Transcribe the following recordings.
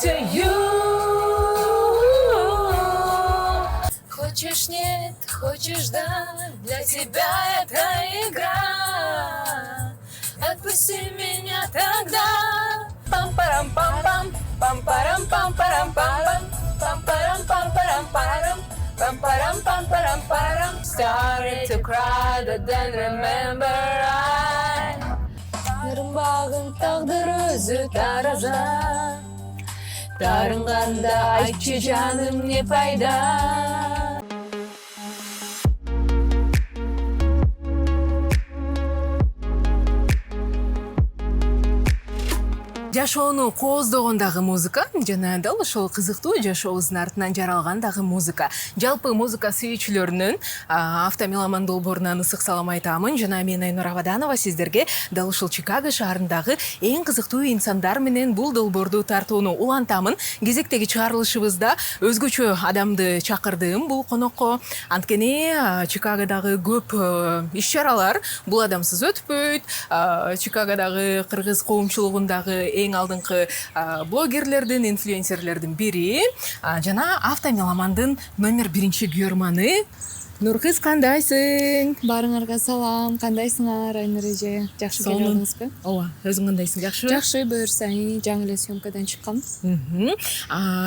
to you. Хочешь нет, хочешь да, для тебя это игра. Отпусти меня тогда. Пам-парам-пам-пам, пам-парам-пам-парам-пам, пам-парам-пам-парам-парам, пам-парам-пам-парам-парам. Started to cry, but then remember I. Ырымбағын тағдыр өзі тараза. Тарынғанда айтшы жаным не пайда. Жашоону кооздогондагы музыка жана дал ошол кызыктуу жашообуздун артынан жаралган дагы музыка. Жалпы музыка сүйүүчүлөрүнүн автомеломан долбоорунан ысык салам айтамын. Жана мен Айнур Абаданова сиздерге дал ушул Чикаго шаарындагы эң кызыктуу инсандар менен бул долбоорду тартууну улантамын. Кезектеги чыгарылышыбызда өзгөчө адамды чакырдым бул конокко. Анткени Чикагодагы көп иш-чаралар бул адамсыз өтпөйт. Чикагодагы кыргыз коомчулугундагы эң алдыңкы блогерлердин, инфлюенсерлердин бири жана автомеломандын номер 1 күйөрманы. Нуркыз, кандайсың? Баарыңарга салам, кандайсыңар Айнур эже? Жакшы келдиңизби? Ооба, өзүң кандайсың? Жакшыбы? Жакшы, буюрса, жаңы эле съемкадан чыккам.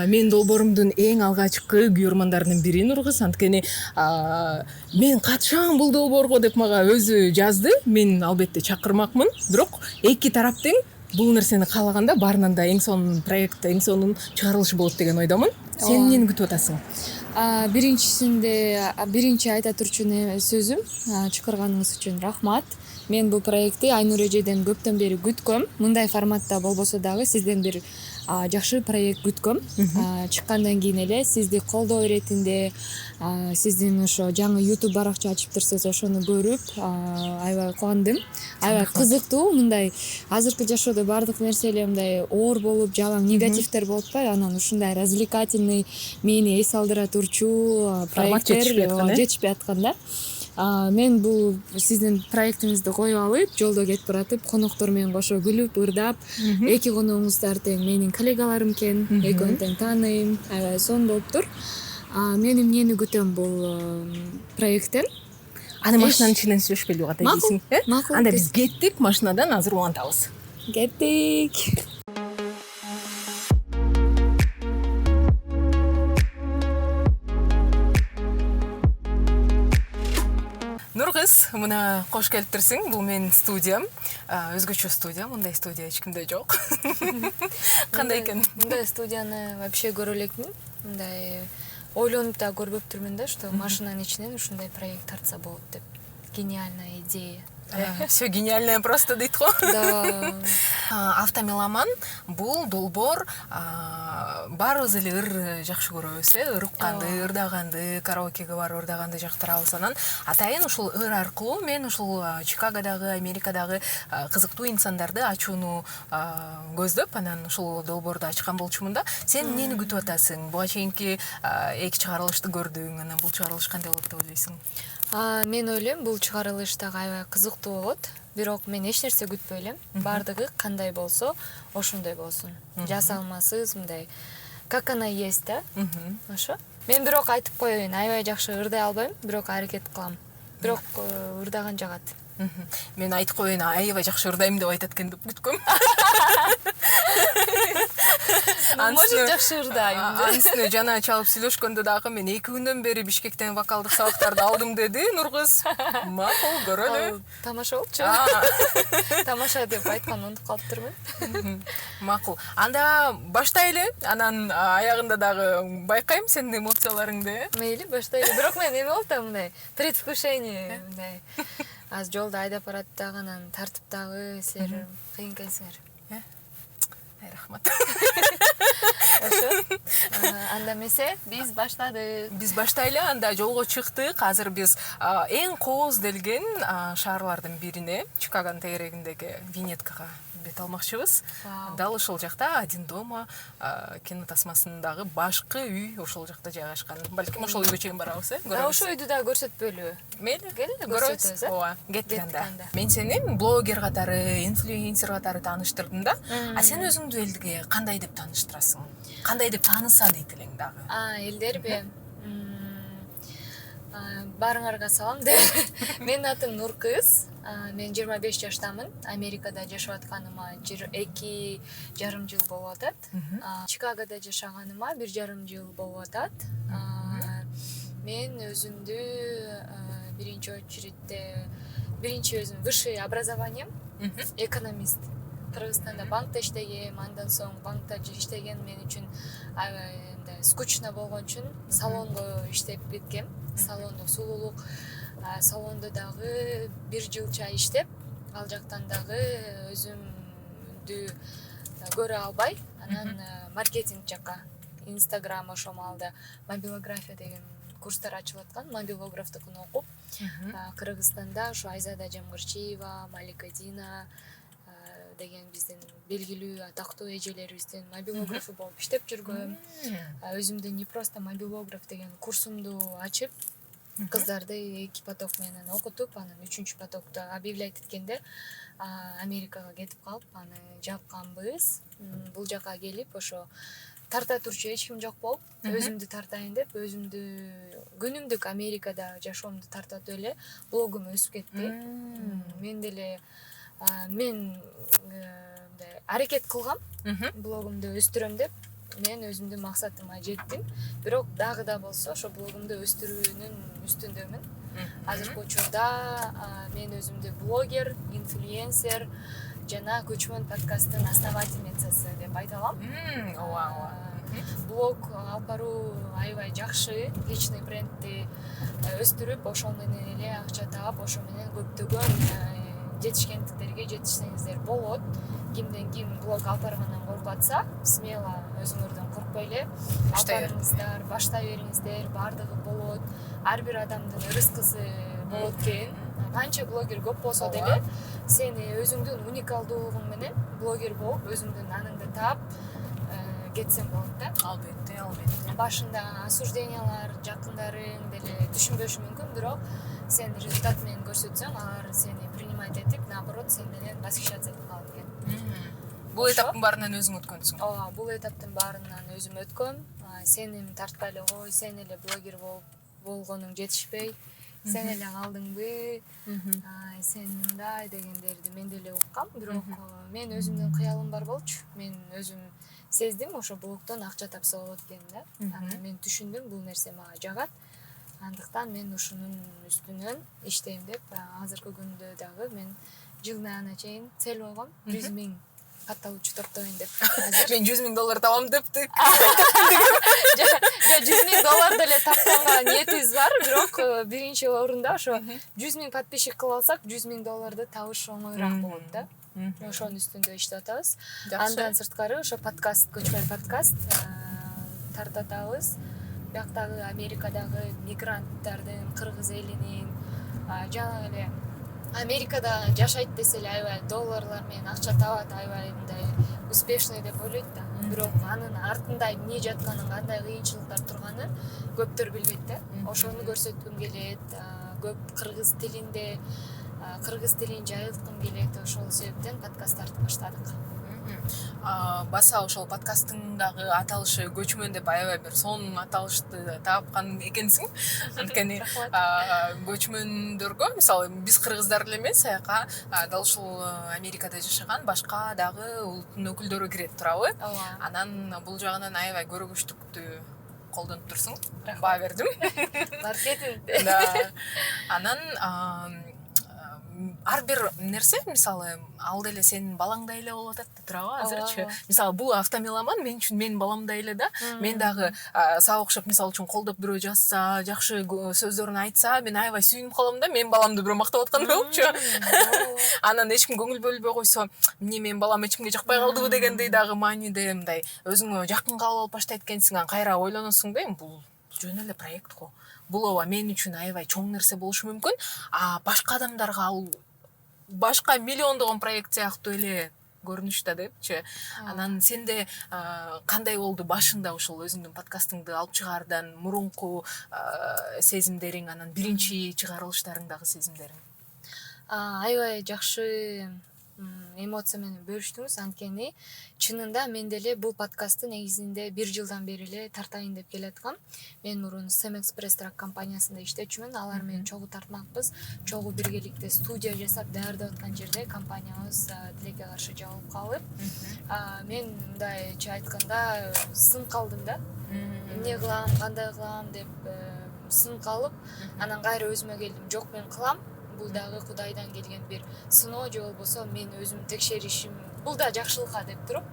Мен долбоорумдун эң алгачкы күйөрмандарынын бири Нуркыз, анткени мен катышам бул долбоорго деп мага өзү жазды. Мен албетте чакырмакмын, бирок эки тарап тең бул нерсени каалаганда баарынан да эң сонун проект, эң сонун чыгарылыш болот деген ойдомун. Сен эмнени күтүп атасың? Биринчи айта турчу сөзүм, чакырганыңыз үчүн рахмат. Мен бул проектти Айнур эжеден көптөн бери күткөм. Мындай форматта болбосо дагы сизден бир жакшы проект күткөм. Чыккандан кийин эле сизди колдоо иретинде, сиздин ошо жаңы YouTube баракча ачыптырсыз, ошону көрүп аябай кубандым. Аябай кызыктуу, мындай азыркы жашоодо баардык нерсе эле мындай оор болуп, жалаң негативдер болуп атпайбы? Анан ушундай развлекательный, мени эс алдыра турчу проекттер жетишпей аткан да. Мен бул сиздин проектиңизди коюп алып, жолдо кетип баратып, коноктор менен кошо күлүп, ырдап, эки коногуңуздар тең менин коллегаларым экен, экөөнү тең тааныйм, аябай сонун болуптур. Мен эмнени күтөм бул проекттен? Аны машинанын ичинен сүйлөшпөйлү ката дейсиң, э? Анда биз кеттик, машинадан азыр улантабыз. Кеттик. Нуркыз, мына кош келиптирсиң. Бул менин студиям. Өзгөчө студия, мындай студия эч кимде жок. Кандай экен? Мындай студияны вообще көрө элекмин. Мындай ойлонуп да көрбөптүрмүн да, что машинанын ичинен ушундай проект тартса болот деп. Гениальная идея. Все гениальное просто дейт го. Да. Автомеломан бул долбоор баарыбыз эле ыр жакшы көрөбүз, ыр укканды, ырдаганды, караокеге барып ырдаганды жактырабыз. Анан атайын ушул ыр аркылуу мен ушул Чикагодагы, Америкадагы кызыктуу инсандарды ачууну көздөп, анан ушул долбоорду ачкан болчумун да. Сен эмнени күтүп атасың? Буга чейинки эки чыгарылышты көрдүң, анан бул чыгарылыш кандай болот деп ойлойсуң? Мен ойлойм, бул чыгарылыш дагы аябай кызыктуу болот. Бирок мен эч нерсе күтпөй элем. Бардыгы кандай болсо, ошондой болсун. Жасалмасыз мындай как она есть да. Ошо. Мен бирок айтып коеюн, аябай жакшы ырдай албайм, бирок аракет кылам. Бирок ырдаган жагат. Мен айтып коеюн, аябай жакшы ырдайм деп айтат экен деп күткөм. Может, жакшы ырдайм. Анысыны жана чалып сүйлөшкөндө дагы мен 2 күндөн бери Бишкектен вокалдык сабактарды алдым деди Нуркыз. Макул, көрөлү. Тамаша болчу. Тамаша деп айткан унутуп калыптырмын. Макул. Анда баштайлы, анан аягында дагы байкайм сенин эмоцияларыңды. Мейли, баштайлы. Бирок мен эме болуп да мындай предвкушение мындай. Аз жолдо айдап барат дагы, анан тартиптагы силер кыйын экенсиңер. Рахмат. Анда эмесе биз баштадык. Биз баштайлы, анда жолго чыктык. Азыр биз эң кооз делген шаарлардын бирине, Чикагонун тегерегиндеги Винеткага бет алмакчыбыз. Дал ошол жакта Один дома кино тасмасындагы башкы үй ошол жакта жайгашкан. Балким ошол үйгө чейин барабыз, э? Ошол үйдү да көрсөтпөйлүбү? Мейли, көрсөтөбүз, э? Ооба, кеттик анда. Мен сени блогер катары, инфлюенсер катары тааныштырдым да. А сен өзүңдү элге кандай деп тааныштырасың? кандай деп тааныса дейт элең дагы. Элдерби баарыңарга салам. Менин атым Нуркыз. Мен 25 жаштамын. Америкада жашап атканыма 2,5 жыл болуп атат. Чикагода жашаганыма 1,5 жыл болуп атат. Мен өзүмдү биринчи очередде өзүм высшее образованием экономист. Кыргызстанда банкта иштегем, андан соң банкта иштеген мен үчүн аябай скучно болгон үчүн салондо иштеп кеткем. Салондо сулуулук салондо дагы 1 жылча иштеп, ал жактан дагы өзүмдү көрө албай, анан маркетинг жакка, Instagram ошол маалда мобилография деген курстар ачылып аткан, мобилографтыкын окуп, Кыргызстанда ошо Айзада Жамгырчиева, Малика Дина деген биздин белгилүү атактуу эжелерибиздин мобилографы болуп иштеп жүргөм. Өзүмдү не просто мобилограф деген курсумду ачып, кыздарды 2 поток менен окутуп, анан 3 потокту объявлять эткенде Америкага кетип калып, аны жапканбыз. Бул жака келип, ошо тарта турчу эч ким жок болуп, өзүмдү тартайын деп, өзүмдү күнүмдүк Америкада жашоомду тартып эле блогум өсүп кетти. Мен деле мен аракет кылгам, блогумду өстүрөм деп. Мен өзүмдүн максатыма жеттим. Бирок дагы да болсо ошо блогумду өстүрүүнүн үстүндөмүн. Азыркы учурда мен өзүмдү блогер, инфлюенсер жана көчмөн подкасттын основательницасы деп айта алам. Блог алып баруу аябай жакшы, личный брендти өстүрүп, ошол менен эле акча таап, ошо менен көптөгөн жетишкендиктерге жетишсеңиздер болот. Кимден ким блог алып баргандан коркуп атса, смело өзүңөрдөн коркпой эле алып барыңыздар, баштай бериңиздер, баардыгы болот. Ар бир адамдын ырыскысы болот экен. Канча блогер көп болсо деле, сен өзүңдүн уникалдуулугуң менен блогер болуп, өзүңдүн наныңды таап кетсең болот да. Албетте. Башында осуждениялар, жакындарың деле түшүнбөшү мүмкүн, бирок сен результат менен көрсөтсөң, алар сени принимать этип, наоборот, сен менен восхищаться этип калат экен. Бул этаптын баарынан өзүң өткөнсүң. Ооба, бул этаптын баарынан өзүм өткөм. Сенин тартпай эле кой, сен эле блогер болгонуң жетишпей, сен эле калдыңбы, сен мындай дегендерди мен деле уккам, бирок мен өзүмдүн кыялым бар болчу. Мен өзүм сездим, ошо блогдон акча тапса болот экенин да. Анан мен түшүндүм, бул нерсе мага жагат. Андыктан мен ушунун үстүнөн иштейм деп, азыркы күндө дагы мен жыл аягына чейин цель койгом, 100 000 катталуучу топтойм деп. Мен $100,000 табам депти. 100 000 деле тапканга ниетибиз бар, бирок биринчи орунда ошо 100 000 подписчик кыла алсак, $100,000 табыш оңоюраак болот да. Ошонун үстүндө иштеп атабыз. Андан сырткары ошо подкаст, көчмөн подкаст тартатабыз. Бияктагы Америкадагы мигранттардын, кыргыз элинин, жана эле Америкада жашайт десе эле аябай долларлар менен акча табат, аябай мындай успешный деп ойлойт да. Бирок анын артында эмне жатканын, кандай кыйынчылыктар турганын көптөр билбейт да. Ошону көрсөткүм келет. Көп кыргыз тилинде, кыргыз тилин жайылткым келет. Ошол себептен подкаст тартып баштадык. Баса ошол подкасттын дагы аталышы көчмөн деп аябай бир сонун аталышты тапкан экенсиң. Анткени көчмөндөргө, мисалы, биз кыргыздар эле эмес, аяка дал ушул Америкада жашаган башка дагы улуттун өкүлдөрү кире турабы? Анан бул жагынан аябай көрөгүчтүктү колдонуп турсуң. Баа бердим. Маркетинг. Анан ар бир нерсе, мисалы, ал деле сенин балаңдай эле болуп атат турабы азырчы. Мисалы, бул автомеломан мен үчүн менин баламдай эле да. Мен дагы сага окшоп, мисалы үчүн колдоп бирөө жазса, жакшы сөздөрүн айтса, мен аябай сүйүнүп калам да. Менин баламды бирөө мактап аткандай болупчу. Анан эч ким көңүл бөлбөй койсо, эмне менин балам эч кимге жакпай калдыбы дегендей дагы мааниде мындай өзүңө жакын кабыл алып баштайт экенсиң, анан кайра ойлоносуң да, бул жөн эле проект го. Бул ооба мен үчүн аябай чоң нерсе болушу мүмкүн. Башка адамдарга ал башка миллиондогон проект сыяктуу эле көрүнүштө депчи. Анан сенде кандай болду башында ушул өзүңдүн подкастыңды алып чыгаардан мурунку сезимдериң, анан биринчи чыгарылыштарыңдагы сезимдериң? Аябай жакшы эмоция менен бөлүштүңүз. Анткени чынында мен деле бул подкастты негизинде 1 жылдан бери эле тартайын деп келаткам. Мен мурун Sam Express Truck компаниясында иштечүмүн. Алар менен чогуу тартмакпыз. Чогуу биргеликте студия жасап даярдап аткан жерде компаниябыз тилекке каршы жабылып калып, мен мындайча айтканда сын калдым да. Эмне кылам, кандай кылам деп сын калып, анан кайра өзүмө келдим. Жок, мен кылам. Бул дагы Кудайдан келген бир сыноо же болбосо мен өзүм текшеришим, бул да жакшылыкка деп туруп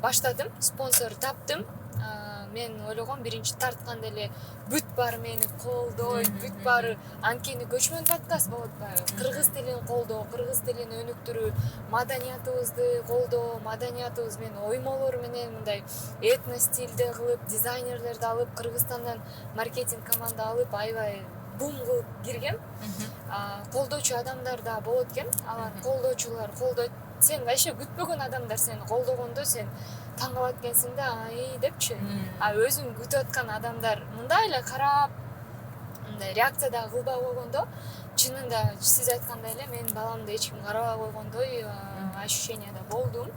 баштадым. Спонсор таптым. Мен ойлогом биринчи тартканда эле бүт баары мени колдойт, бүт баары анткени көчмөн подкаст болуп атпайбы? Кыргыз тилин колдоо, кыргыз тилин өнүктүрүү, маданиятыбызды колдоо, маданиятыбыз менен оймолор менен мындай этно стилде кылып, дизайнерлерди алып, Кыргызстандан маркетинг команда алып, аябай бум кылып киргем. Колдоочу адамдар да болот экен. Алар колдоочулар колдойт. Сен вообще күтпөгөн адамдар сени колдогондо сен таң калат экенсиң да, ай депчи. Өзүң күтүп аткан адамдар мындай эле карап, мындай реакция да кылбай койгондо, чынында сиз айткандай эле мен баламды эч ким карабай койгондой ощущенияда болдум.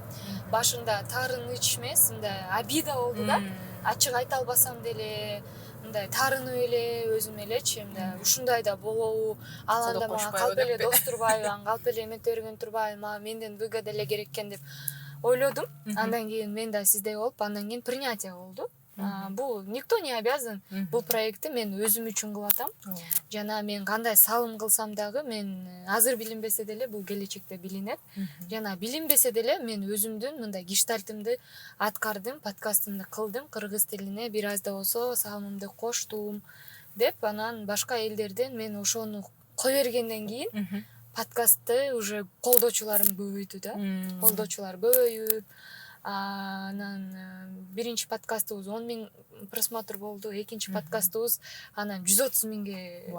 Башында таарыныч эмес, мындай обида болду да. Ачык айта албасам деле, мындай таарынып эле өзүм элечи, мындай ушундай да болобу, ал анда мага калп эле дос турбайбы, калп эле эмете берген турбайбы, мага менден выгода эле керек экен деп ойлодум. Андан кийин мен да сиздей болуп, андан кийин принятие болду. Бул никто не обязан. Бул проектти мен өзүм үчүн кылып атам. Жана мен кандай салым кылсам дагы мен азыр билинбесе деле бул келечекте билинет. Жана билинбесе деле мен өзүмдүн мындай гештальтымды аткардым, подкастымды кылдым, кыргыз тилине бир аз да болсо салымымды коштум деп, анан башка элдерден мен ошону кое бергенден кийин подкастты уже колдоочуларым көбөйдү да. Колдоочулар көбөйүп, анан биринчи подкастыбыз 10 000 просмотр болду, экинчи подкастыбыз анан 130 000ге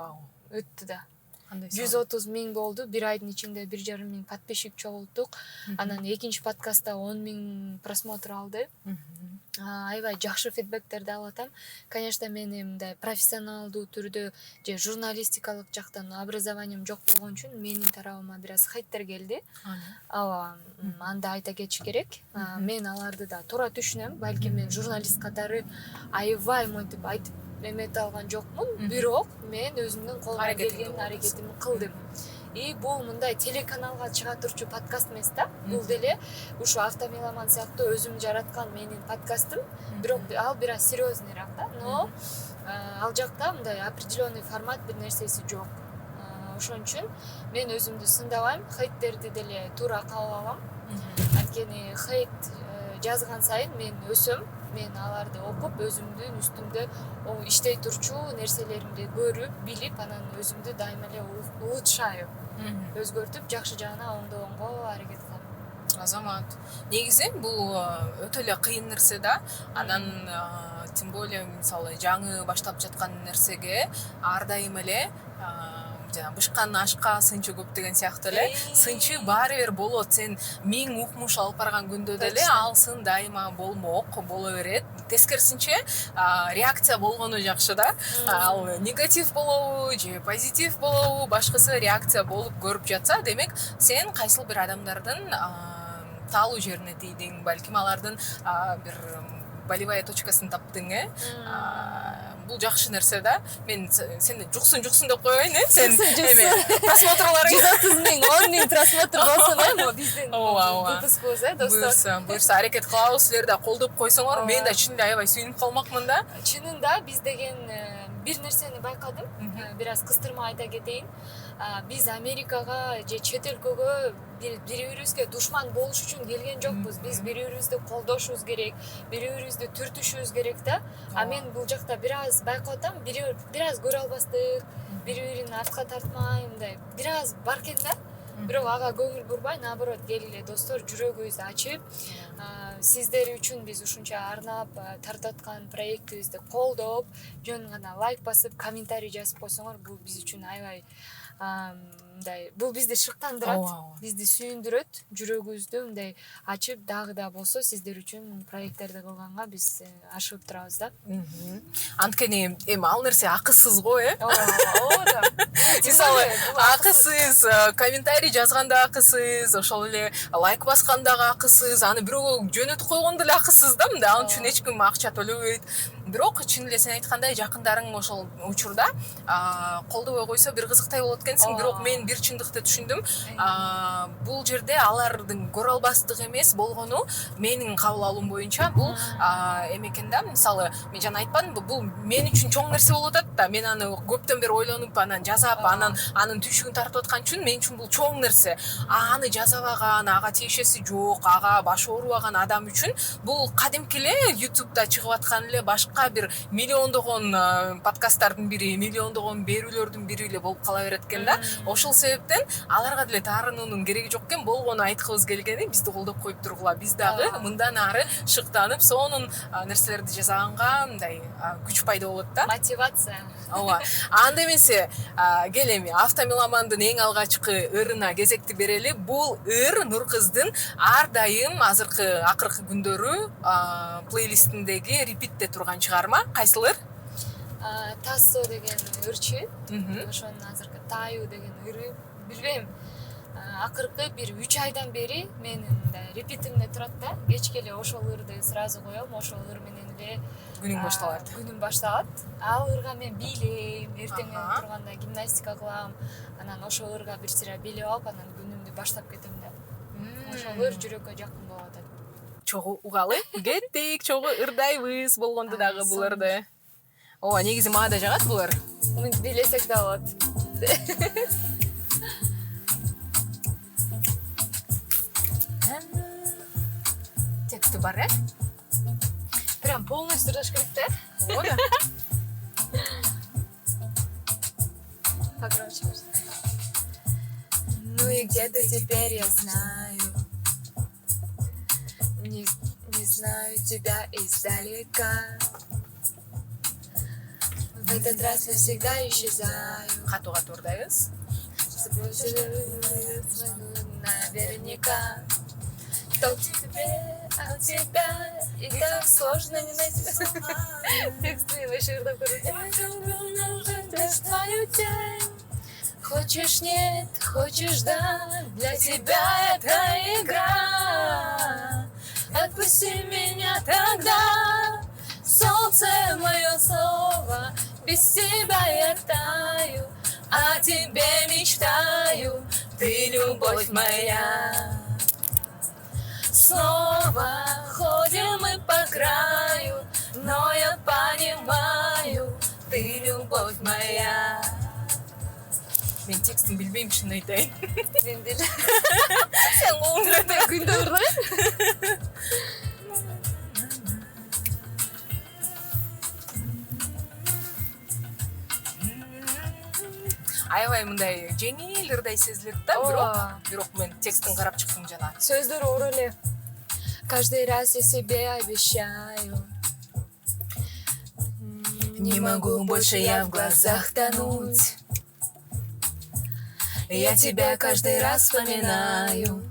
өттү да. 130 000 болду, бир айдын ичинде 1,5 000 подписчик чогулттук. Анан экинчи подкастта 10 000 просмотр алды. Аябай жакшы фидбектерди алып атам. Конечно, менин мындай профессионалдуу түрдө же журналистикалык жактан образованием жок болгон үчүн менин тарабыма бир аз хейттер келди. Ооба, анда айта кетиш керек. Мен аларды да туура түшүнөм. Балким мен журналист катары аябай монтип айтып эмете алган жокмун, бирок мен өзүмдүн колумдан келген аракетимди кылдым. И бул мындай телеканалга чыга турчу подкаст эмес да. Бул деле ушу Автомеломан сыяктуу өзүм жараткан менин подкастым, бирок ал бир аз серьезныйраак да. Но ал жакта мындай определенный формат бир нерсеси жок. Ошон үчүн мен өзүмдү сындабайм, хейттерди деле туура кабыл алам. Анткени хейт жазган сайын мен өсөм. Мен аларды окуп, өзүмдүн үстүмдө иштей турчу нерселеримди көрүп, билип, анан өзүмдү дайыма эле улучшайм. Өзгөртүп, жакшы жагына оңдогонго аракет кылам. Азамат, негизи бул өтө эле кыйын нерсе да. Анан тем более мисалы жаңы баштап жаткан нерсеге ар дайым эле жана бышкан ашка сынчы көп деген сыяктуу эле. Сынчы баары бир болот. Сен 1000 укмуш алып барган күндө деле ал сын дайыма болмок, боло берет. Тескерисинче реакция болгону жакшы да. Ал негатив болобу же позитив болобу, башкысы реакция болуп көрүп жатса, демек сен кайсыл бир адамдардын таалуу жерине тийдиң, балким алардын бир болевая точкасын таптың, бул жакшы нерсе да. Мен сени жуксун деп коеюн, сен просмотрларың 130 000, 10 000 просмотр болсун, биздин выпускубуз, достор. Буюрса аракет кылабыз, силер да колдоп койсоңор, мен да чын эле аябай сүйүнүп калмакмын да. Чынында биз деген бир нерсени байкадым, бир аз кыстырма айта кетейин. Биз Америкага же чет өлкөгө бири-бирибизге душман болуш үчүн келген жокпуз. Биз бири-бирибизди колдошубуз керек, бири-бирибизди түртүшүбүз керек да. Мен бул жакта бир аз байкап атам, бир аз көрө албастык, бири-бирин артка тартмай, мындай бир аз бар экен да. Бирок ага көңүл бурбай, наоборот, келгиле достор, жүрөгүбүздү ачып, сиздер үчүн биз ушунча арнап тартып аткан проектибизди колдоп, жөн гана лайк басып, комментарий жазып койсоңор, бул биз үчүн аябай мындай бул бизди шыктандырат, Ооба. бизди сүйүндүрөт, жүрөгүбүздү мындай ачып дагы да болсо сиздер үчүн проекттерди кылганга биз ашыгып турабыз да. Анткени эми ал нерсе акысыз го, Ооба да. Мисалы, акысыз, комментарий жазганда акысыз, ошол эле лайк баскан дагы акысыз, аны бирөөгө жөнөтүп койгондо эле акысыз да мындай. Ал үчүн эч ким акча төлөбөйт. Бирок чын эле сен айткандай жакындарың ошол учурда колдобой койсо бир кызыктай болот экенсиң. Бирок мен бир чындыкты түшүндүм. Бул жерде алардын көрө албастыгы эмес болгону менин кабыл алуум боюнча бул эме экен да. Мисалы, мен жана айтпадымбы, бул мен үчүн чоң нерсе болуп атат да. Мен аны көптөн бери ойлонуп, анан жазап, анын түйшүгүн тартып аткан үчүн мен үчүн бул чоң нерсе. Аны жазабаган, ага тиешеси жок, ага башы оорубаган адам үчүн бул кадимки эле YouTube'да чыгып аткан эле башка бир миллиондогон подкасттардын бири, миллиондогон берүүлөрдүн бири эле болуп кала берет экен да. Ошол себептен аларга деле таарынуунун кереги жок экен. Болгону айткыбыз келгени бизди колдоп коюп тургула. Биз дагы мындан ары шыктанып, сонун нерселерди жасаганга мындай күч пайда болот да. Мотивация. Ооба. Анда эмесе, кел эми автомеломандын эң алгачкы ырына кезекти берели. Бул ыр Нуркыздын ар дайым акыркы күндөрү плейлистиндеги репитте турган чыгарма. Кайсыл ыр? Тассо деген ырчы, ошонун азыркы Таю деген ыры, билбейм. Акыркы бир 3 айдан бери менин мындай репитимде турат да. Кечке эле ошол ырды сразу коем, ошол ыр менен эле Күнүң башталат. Күнүм башталат. Ал ырга мен бийлейм, эртең менен турганда гимнастика кылам, анан ошол ырга бир сыйра бийлеп алып, анан күнүмдү баштап кетем да. Ошол ыр жүрөккө жакын болуп атат. Чогуу угалы. Кеттик, чогуу ырдайбыз болгондо дагы бул ырды. Ооба, негизи мага да жагат бул ыр. Бийлесек да болот. Тексти бар, Прям полностью тырдаш керек да. Ооба. Погромче. Ну и где-то теперь я знаю, не знаю тебя издалека. В этот раз я всегда исчезаю. Катуу ырдайбыз. Наверняка. Кто тебе, а тебя и так сложно не найти. Тексты вообще ырдап көрдүм. Я люблю нажать твою тень. Хочешь нет, хочешь да, для тебя это игра. Отпусти меня тогда, солнце мое слово, без тебя я таю, о тебе мечтаю, ты любовь моя. Снова ходим мы по краю, но я понимаю, ты любовь моя. Мен текстин билбейм, чын айтайын. Мен деле. Сен колуңда Күндө ырдайм. аябай мындай жеңил ырдай сезилет да, бирок мен текстин карап чыктым жана. Сөздөр оор эле. Каждый раз я себе обещаю. Не могу больше я в глазах тонуть. Я тебя каждый раз вспоминаю.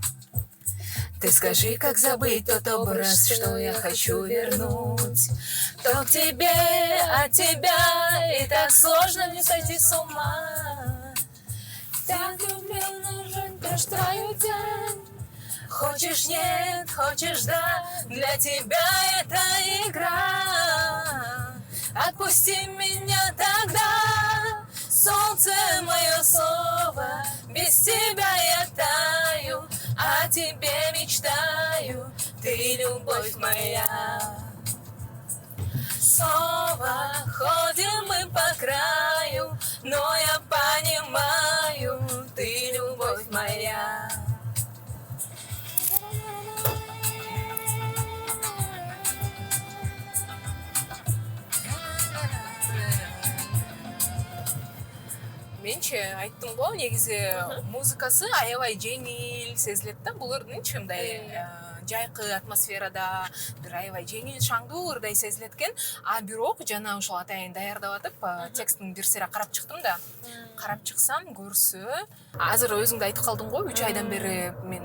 Ты скажи, как забыть тот образ, что я хочу вернуть. То к тебе, от тебя, и так сложно не сойти с ума. Так люблю нажать наш твою тень. Хочешь нет, хочешь да, для тебя это игра. Отпусти меня тогда, солнце мое слово, без тебя я таю, о тебе мечтаю, ты любовь моя. Снова ходим мы по краю, но я понимаю, ты любовь моя. Менче айттым го, негизи музыкасы аябай жеңил сезилет да, бул ырдынчы мындай жайкы атмосферада, бир аябай жеңил шаңдуу ырдай сезилет экен. А бирок жана ошол атайын даярдап атып, текстин бир сыйра карап чыктым да. Карап чыксам көрсө, азыр өзүң да айтып калдың го, 3 айдан бери мен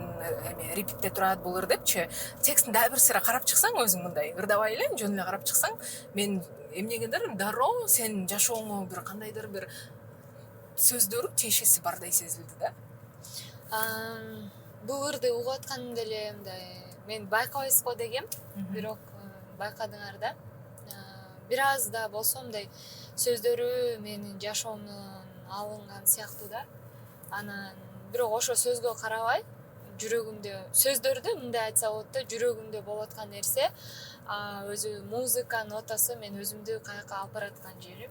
репитте турат бул ыр депчи. Текстин дагы бир сыйра карап чыксаң өзүң мындай ырдабай эле жөн эле карап чыксаң, мен эмнегендир дароо сенин жашооңо бир кандайдыр бир сөздөрү тиешеси бардай сезилди да. Бул ырды угуп атканымда эле мындай мен байкабайсыз го дегем, бирок байкадыңар да. Бир аз да болсо мындай сөздөрү менин жашоомдон алынган сыяктуу да. Анан бирок ошо сөзгө карабай, жүрөгүмдө сөздөрдү мындай айтса болот да, жүрөгүмдө болуп аткан нерсе, өзү музыка нотасы мен өзүмдү каяка алып бараткан жерим.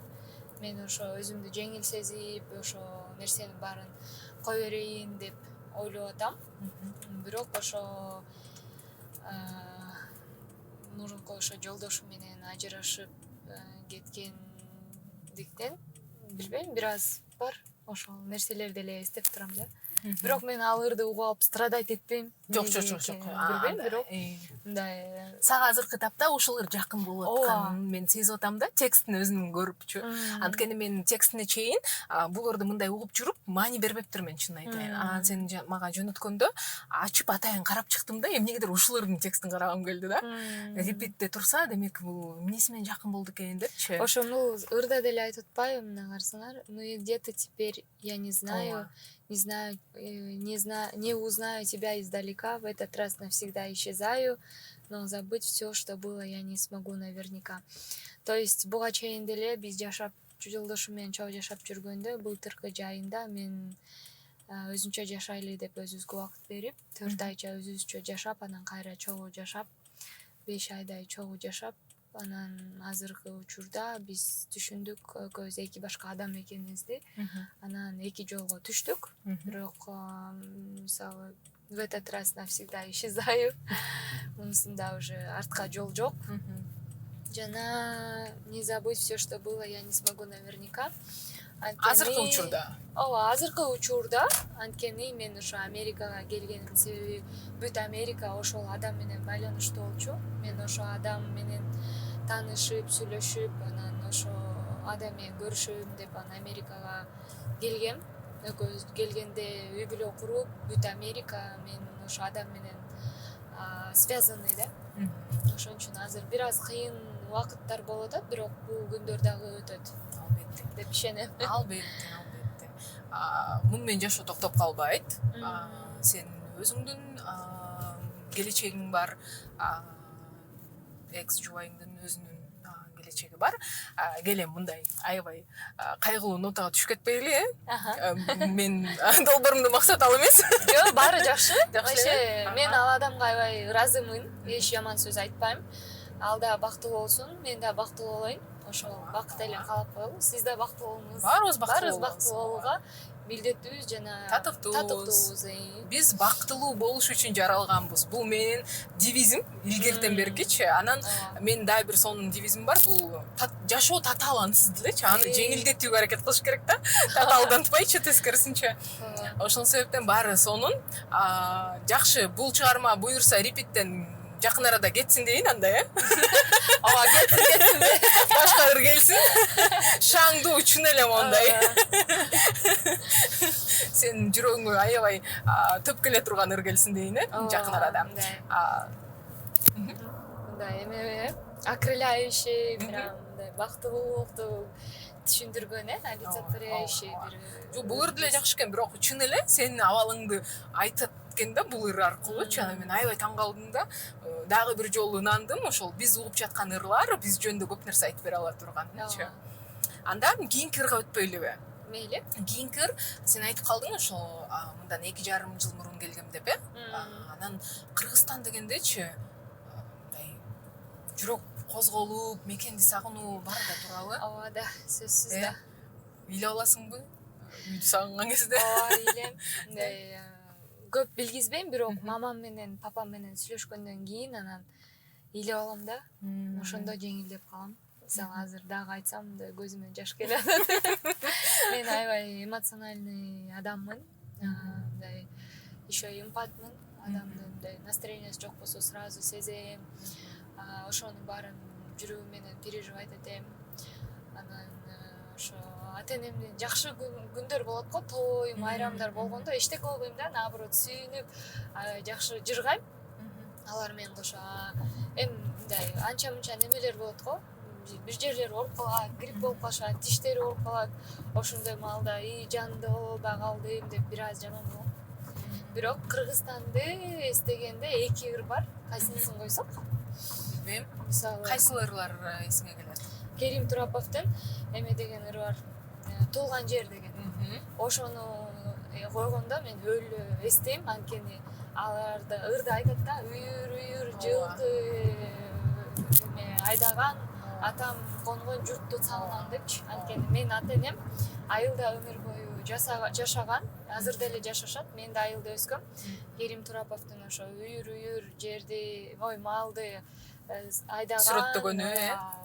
Мен ошо өзүмдү жеңил сезип, ошо нерсенин баарын кое берейин деп ойлоп атам. Бирок ошо мурунку ошо жолдошум менен ажырашып кеткендиктен билбейм, бир аз бар ошол нерселерди эле эстеп турам да. Бирок мен ал ырды угуп алып страдать этпейм. Жок. Билбейм, бирок мындай Сага азыркы тапта ушул ыр жакын болуп атканын мен сезип атам да, текстин өзүн көрүпчү. Анткени мен текстине чейин бул ырды мындай угуп жүрүп маани бербептир мен, чын айтайын. Анан сен мага жөнөткөндө ачып атайын карап чыктым да, эмнегедир ушул ырдын текстин карагым келди да. Репитте турса, демек бул эмнеси менен жакын болду экен депчи. Ошону ырда деле айтып атпайбы, мына карасаңар. Ну и где ты теперь, я не знаю, не узнаю тебя издалека, в этот раз навсегда исчезаю, но забыть все, что было, я не смогу наверняка. То есть буга чейин деле биз жашап, жолдошум менен чогуу жашап жүргөндө былтыркы жайында мен өзүнчө жашайлы деп өзүбүзгө убакыт берип, 4 айча өзүбүзчө жашап, анан кайра чогуу жашап, 5 айдай чогуу жашап, анан азыркы учурда биз түшүндүк экөөбүз эки башка адам экенибизди. Анан эки жолго түштүк. Бирок мисалы в этот раз навсегда исчезаю. Мунусунда уже артка жол жок. Жана не забыть все, что было, я не смогу наверняка. Азыркы учурда. Ооба, азыркы учурда анткени мен ошо Америкага келгениmin себеби бүт Америка ошол адам менен байланыштуу болчу. Мен ошо адам менен таанышып, сүйлөшүп, анан ошо адам менен көрүшөм деп анан Америкага келгем. Экөөбүз келгенде үй бүлө куруп, бүт Америка мен ошо адам менен связаны да. Ошон үчүн азыр бир аз кыйын убакыттар болуп атат, бирок бул күндөр дагы өтөт деп ишенем. Албетте. Муну менен жашоо токтоп калбайт. Сен өзүңдүн келечегиң бар, экс жубайыңдын өзүнүн келечеги бар. Келем мындай аябай кайгылуу нотага түшүп кетпейли, мен долбоорумду максат ал эмес. Жок, баары жакшы. Жакшы. Мен ал адамга аябай ыраазымын. Эч жаман сөз айтпайм. Ал да бактылуу болсун, мен да бактылуу болоюн. Ошол бакыт эле каалап коелу. Сиз да бактылуу болуңуз. Баарыбыз бактылуу болууга милдеттүүбүз жана татыктуубуз. Биз бактылуу болуш үчүн жаралганбыз. Бул менин девизим илгертен бергичи. Анан мен дагы бир сонун девизим бар. Бул жашоо татаал ансыз делечи. Аны жеңилдетүүгө аракет кылыш керек да. Татаалдантпайчы, тескерисинче. Ошол себептен баары сонун. Жакшы, бул чыгарма буюрса репиттен жакын арада кетсин дейин анда, Ооба, кетсин. Башка ыр келсин. Шаңдуу чын эле мондай. Сен жүрөгүңө аябай төп келе турган ыр келсин дейин, жакын арада. Мындай эме окрыляющий, прям мындай бактылуулукту түшүндүргөн, олицетворяющий бир. Жок, бул ыр деле жакшы экен, бирок чын эле сенин абалыңды айтат экен да бул ыр аркылуучу. Анан мен аябай таң калдым да. Дагы бир жолу ынандым, ошол биз угуп жаткан ырлар биз жөнүндө көп нерсе айтып бере ала турганчы. Анда кийинки ырга өтпөйлүбү? Мейли. Кийинки ыр сен айтып калдың ошол мындан 2,5 жыл мурун келгем деп, Анан Кыргызстан дегендечи мындай жүрөк козголуп, мекенди сагынуу бар да турабы? Ооба да, сөзсүз да. Биле аласыңбы? Үйдү сагынган кезде? Ооба, билем. Мындай көп билгизбейм, бирок мамам менен папам менен сүйлөшкөндөн кийин анан илеп алам да. Ошондо жеңилдеп калам. Мисалы азыр дагы айтсам, көзүмө жаш келет. Мен аябай эмоциональный адаммын. Мындай еще эмпатмын. адамдын мындай настроениясы жок болсо сразу сезем. Ошонун баарын жүрөгүм менен переживать этем. Анан ошо ата энемдин жакшы күндөр болот го, той, майрамдар болгондо эчтеке болбойм да, наоборот сүйүнүп, жакшы жыргайм. Алар менен кошо эми мындай анча-мынча немелер болот го. Бир жерлери ооруп калат, грипп болуп калышат, тиштери ооруп калат. Ошондой маалда жанды да калдым деп бир аз жаман болом. Бирок Кыргызстанды эстегенде эки ыр бар. Кайсынысын койсок? Билбейм. Мисалы Кайсы ырлар эсиңе келет? Керим Тураповдун эме деген ыры бар. Туулган жер деген. Ошону койгондо мен өлө эстейм, анткени аларда ырда айтат да, үйүр жылкы эме айдаган атам конгон журтту сагынам депчи. Анткени менин ата энем айылда өмүр бою жашаган, азыр деле жашашат. Мен да айылда өскөм. Керим Тураповдун ошо үйүр жерди, малды айдаган сүрөттөгөнү,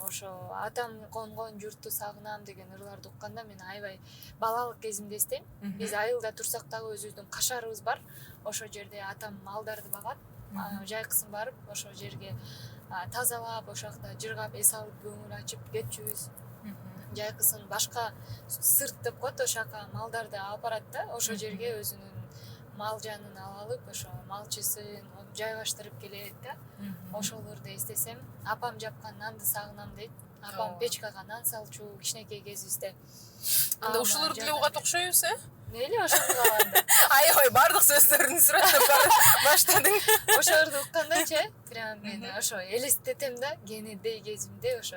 ошо атам конгон журтту сагынам деген ырларды укканда мен аябай балалык кезимди эстейм. Биз айылда турсак дагы өзүбүздүн кашарыбыз бар. Ошо жерде атам малдарды багат. Жайкысын барып, ошо жерге тазалап, ошол жакта жыргап, эс алып, көңүл ачып кетчүбүз. Жайкысын башка сырт деп коет, ошол жака малдарды алып барат да, ошо жерге өзүнүн мал жанын алып, ошо малчысын жайгаштырып келет да. Ошолорду эстесем, апам жапкан нанды сагынам дейт. Апам печкага нан салчу кичинекей кезибизде. Анда ушуларды деле угат окшойбуз, Мейли ошону калганда. Аябай бардык сөздөрүн сүрөттөп баштадың. Ошолорду уккандачы, прям мен ошо элестетем да, кенедей кезимде ошо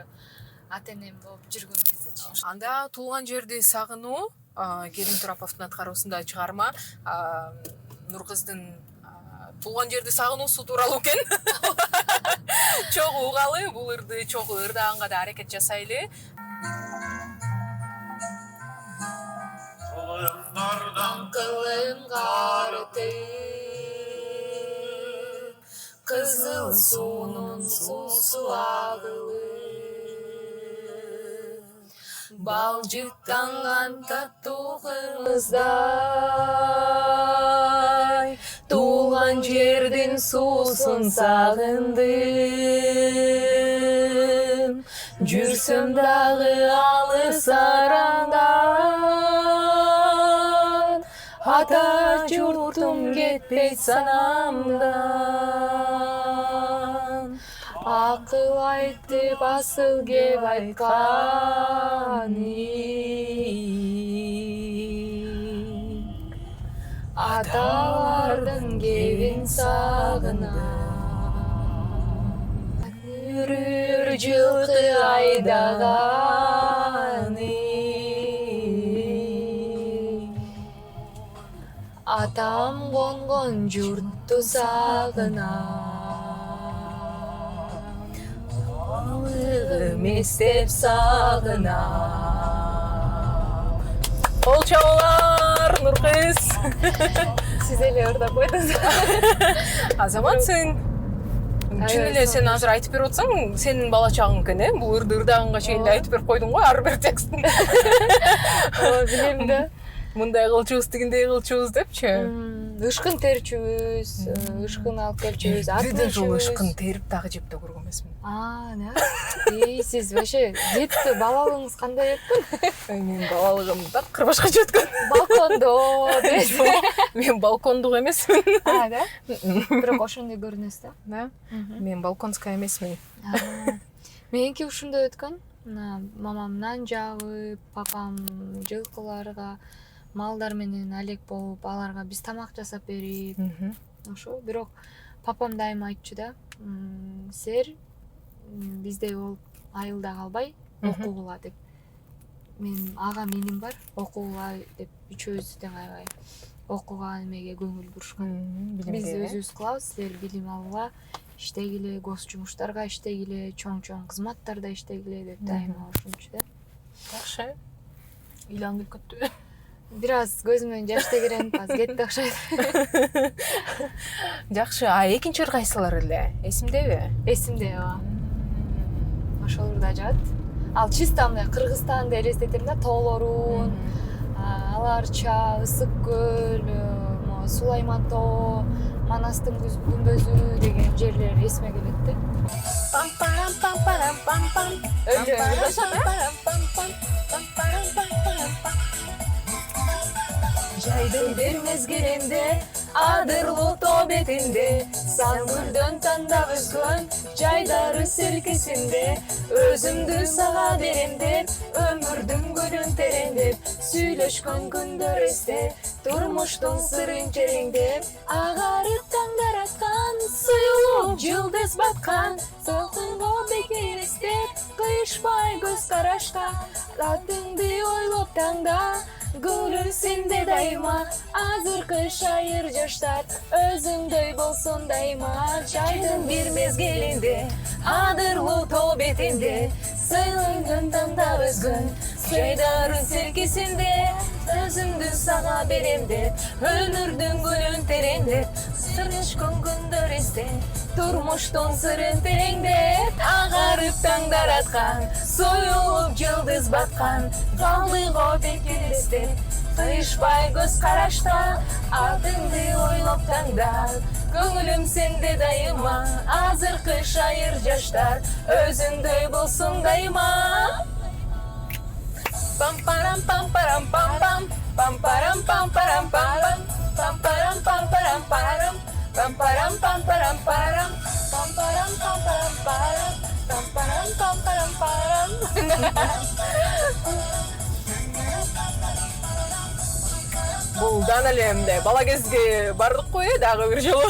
ата энем болуп жүргөн кездечи. Анда туулган жерди сагынуу Керим Тураповдун аткаруусунда чыгарма Нуркыздын туулган жерди сагынуусу тууралуу экен. Чогуу угалы, бул ырды чогуу ырдааганга да аракет жасайлы. Кылымга артып, кызыл суунун суусу агылып, балжыктанган таттуу кымыздай, туулган жердин суусун сагындым, жүрсөм дагы алыс арандан, ата журтум кетпейт санамдан. Акыл айтып асыл кеп айткан аталардын кебин сагынам. Үрүр жылкы айдаган атам конгон журтту сагынам. Балыгым эстеп сагынам. Кол чабуулар, Нуркыз. Сиз эле ырдап койдуңуз. Азаматсың. Чын эле сен азыр айтып берип атсаң, сенин бала чагың экен, бул ырды ырдаганга чейин айтып берип койдуң го ар бир текстин. Ооба, билем да. Мындай кылчубуз, тигиндей кылчубуз депчи. Ышкын терчүбүз, ышкын алып келчүбүз, Бирден жолу ышкын терип дагы жеп да көргөн эмесмин. Да. Сиз вообще детство, балалыгыңыз кандай өткөн? Менин балалыгым такыр башкача өткөн. Балкондо, Мен балкондук эмесмин. да? Бирок ошондой көрүнөсүз да. Да. Мен балконская эмесмин. Меники ушундай өткөн. Мамам нан жагып, папам жылкыларга малдар менен алек болуп, аларга биз тамак жасап берип, ошо. Бирок папам дайыма айтчу да, сер биздей болуп айылда калбай окугула деп. Мен ага миним бар, окугула деп үчөөбүз тең аябай окууга эмеге көңүл бурушкан. Биз өзүбүз кылабыз, силер билим алууга иштегиле, гос жумуштарга иштегиле, чоң кызматтарда иштегиле деп дайыма ошончу да. Жакшы. Ыйланып көттү. Бир аз көзүмөн жаш тегеренип аз кетти окшойт. Жакшы, экинчи ыр кайсылар эле? Эсимдеби? Эсимде, ооба. Ошолор да жат. Ал чисто мындай Кыргызстанды элестетем да, тоолорун, Аларча, Ысык көл, Сулайман тоо, Манастын күмбөзү деген жерлер эсиме келет да. Жайдын бир мезгилинде адырлуу тоо бетинде саңгүлдөн тандап өскөн жайдары селкесинде өзүмдү сага берем деп өмүрдүн гүлүн тереңдеп сүйлөшкөн күндөр эсте турмуштун сырын тереңдеп агарып таңдар аткан суюлуп жылдыз баткан солкунго бекер эстеп кыйышпай көз карашта атыңды ойлоп таңда гүлүм сенде дайыма азыркы шайыр жаштар өзүңдөй болсун дайыма жайдын бир мезгилинде адырлуу тоо бетинде сыйлыгын тандап өзгөн жайдарын селкесинде өзүмдү сага берем деп өмүрдүн гүлүн тереңдеп сырышкан күндөр эсте турмуштун сырын тереңдеп агарып таңдар аткан союлуп жылдыз баткан калдыго бекер эстеп кыйышпай көз карашта атыңды ойлоп таңдап көңүлүм сенде дайыма азыркы шайыр жаштар өзүңдөй болсун дайыма. Pam param pam param pam pam pam param pam param pam pam param pam param param pam param pam param param pam param pam param param pam param pam param param. Бул дан элемде бала кезге бардык кой дагы бир жолу.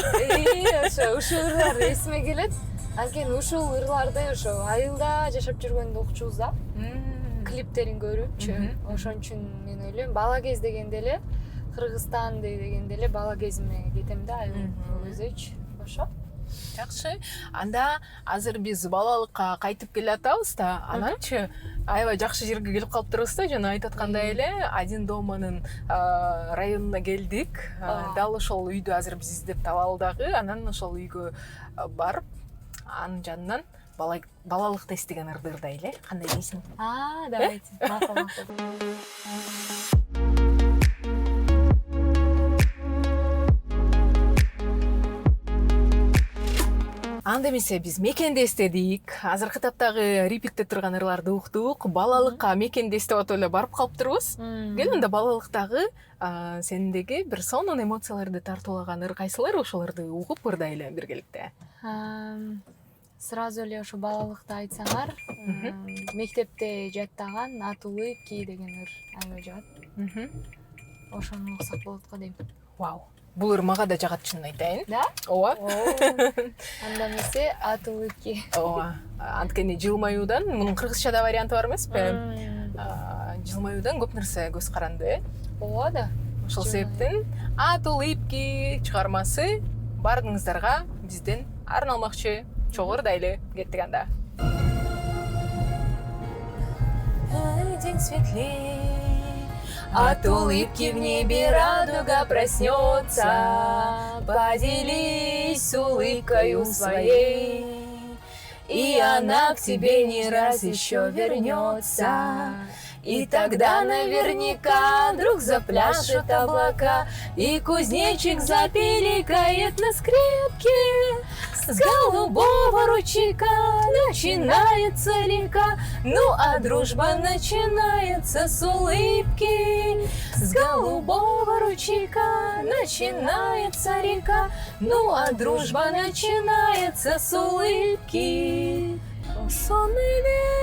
Ошо ырлар эсиме келет. Анткени ушул ырларды ошо айылда жашап жүргөндө окучубуз да. Клиптерин көрүпчү. Ошон үчүн мен ойлойм бала кез дегенде эле Кыргызстан дегенде эле бала кезиме кетем да айыл өзөчү. Ошо. Жакшы. Анда азыр биз балалыкка кайтып келе атабыз да. Ананчы аябай жакшы жерге келип калыптырбыз да. Жана айтып аткандай эле Один доманын районуна келдик. Дал ошол үйдү азыр биз издеп табалы дагы. Анан ошол үйгө барып анын жанынан балалыкта эстеген ырды ырдайлы. Кандай дейсиң? Давайте. Макул. Анда эмесе биз мекенди эстедик. Азыркы таптагы репитте турган ырларды уктук. Балалыкка мекенди эстеп атып эле барып калыптырбыз. Кел анда балалыктагы сендеги бир сонун эмоцияларды тартуулаган ыр кайсылар? Ошолорду угуп ырдайлы биргеликте. Сразу эле ошо балалыкты айтсаңар, мектепте жаттаган Ат улыбки деген ыр аябай жагат. Ошону уксак болот го дейм. Вау. Бул ыр мага да жагат, чынын айтайын. Да? Ооба. Анда эмесе Ат улыбки. Ооба. Анткени жылмаюудан, мунун кыргызчада варианты бар эмеспи? Жылмаюудан көп нерсе көз каранды, Ооба да. Ошол себептен Ат улыбки чыгармасы бардыгыңыздарга бизден арналмакчы. Чогуу ырдайлы. Кеттик анда. День светлей, от улыбки в небе радуга проснется. Поделись улыбкою своей, и она к тебе не раз еще вернется. И тогда наверняка вдруг запляшут облака, и кузнечик запиликает на скрипке. С голубого ручейка начинается река, ну а дружба начинается с улыбки. С голубого ручейка начинается река, ну а дружба начинается с улыбки. Сонный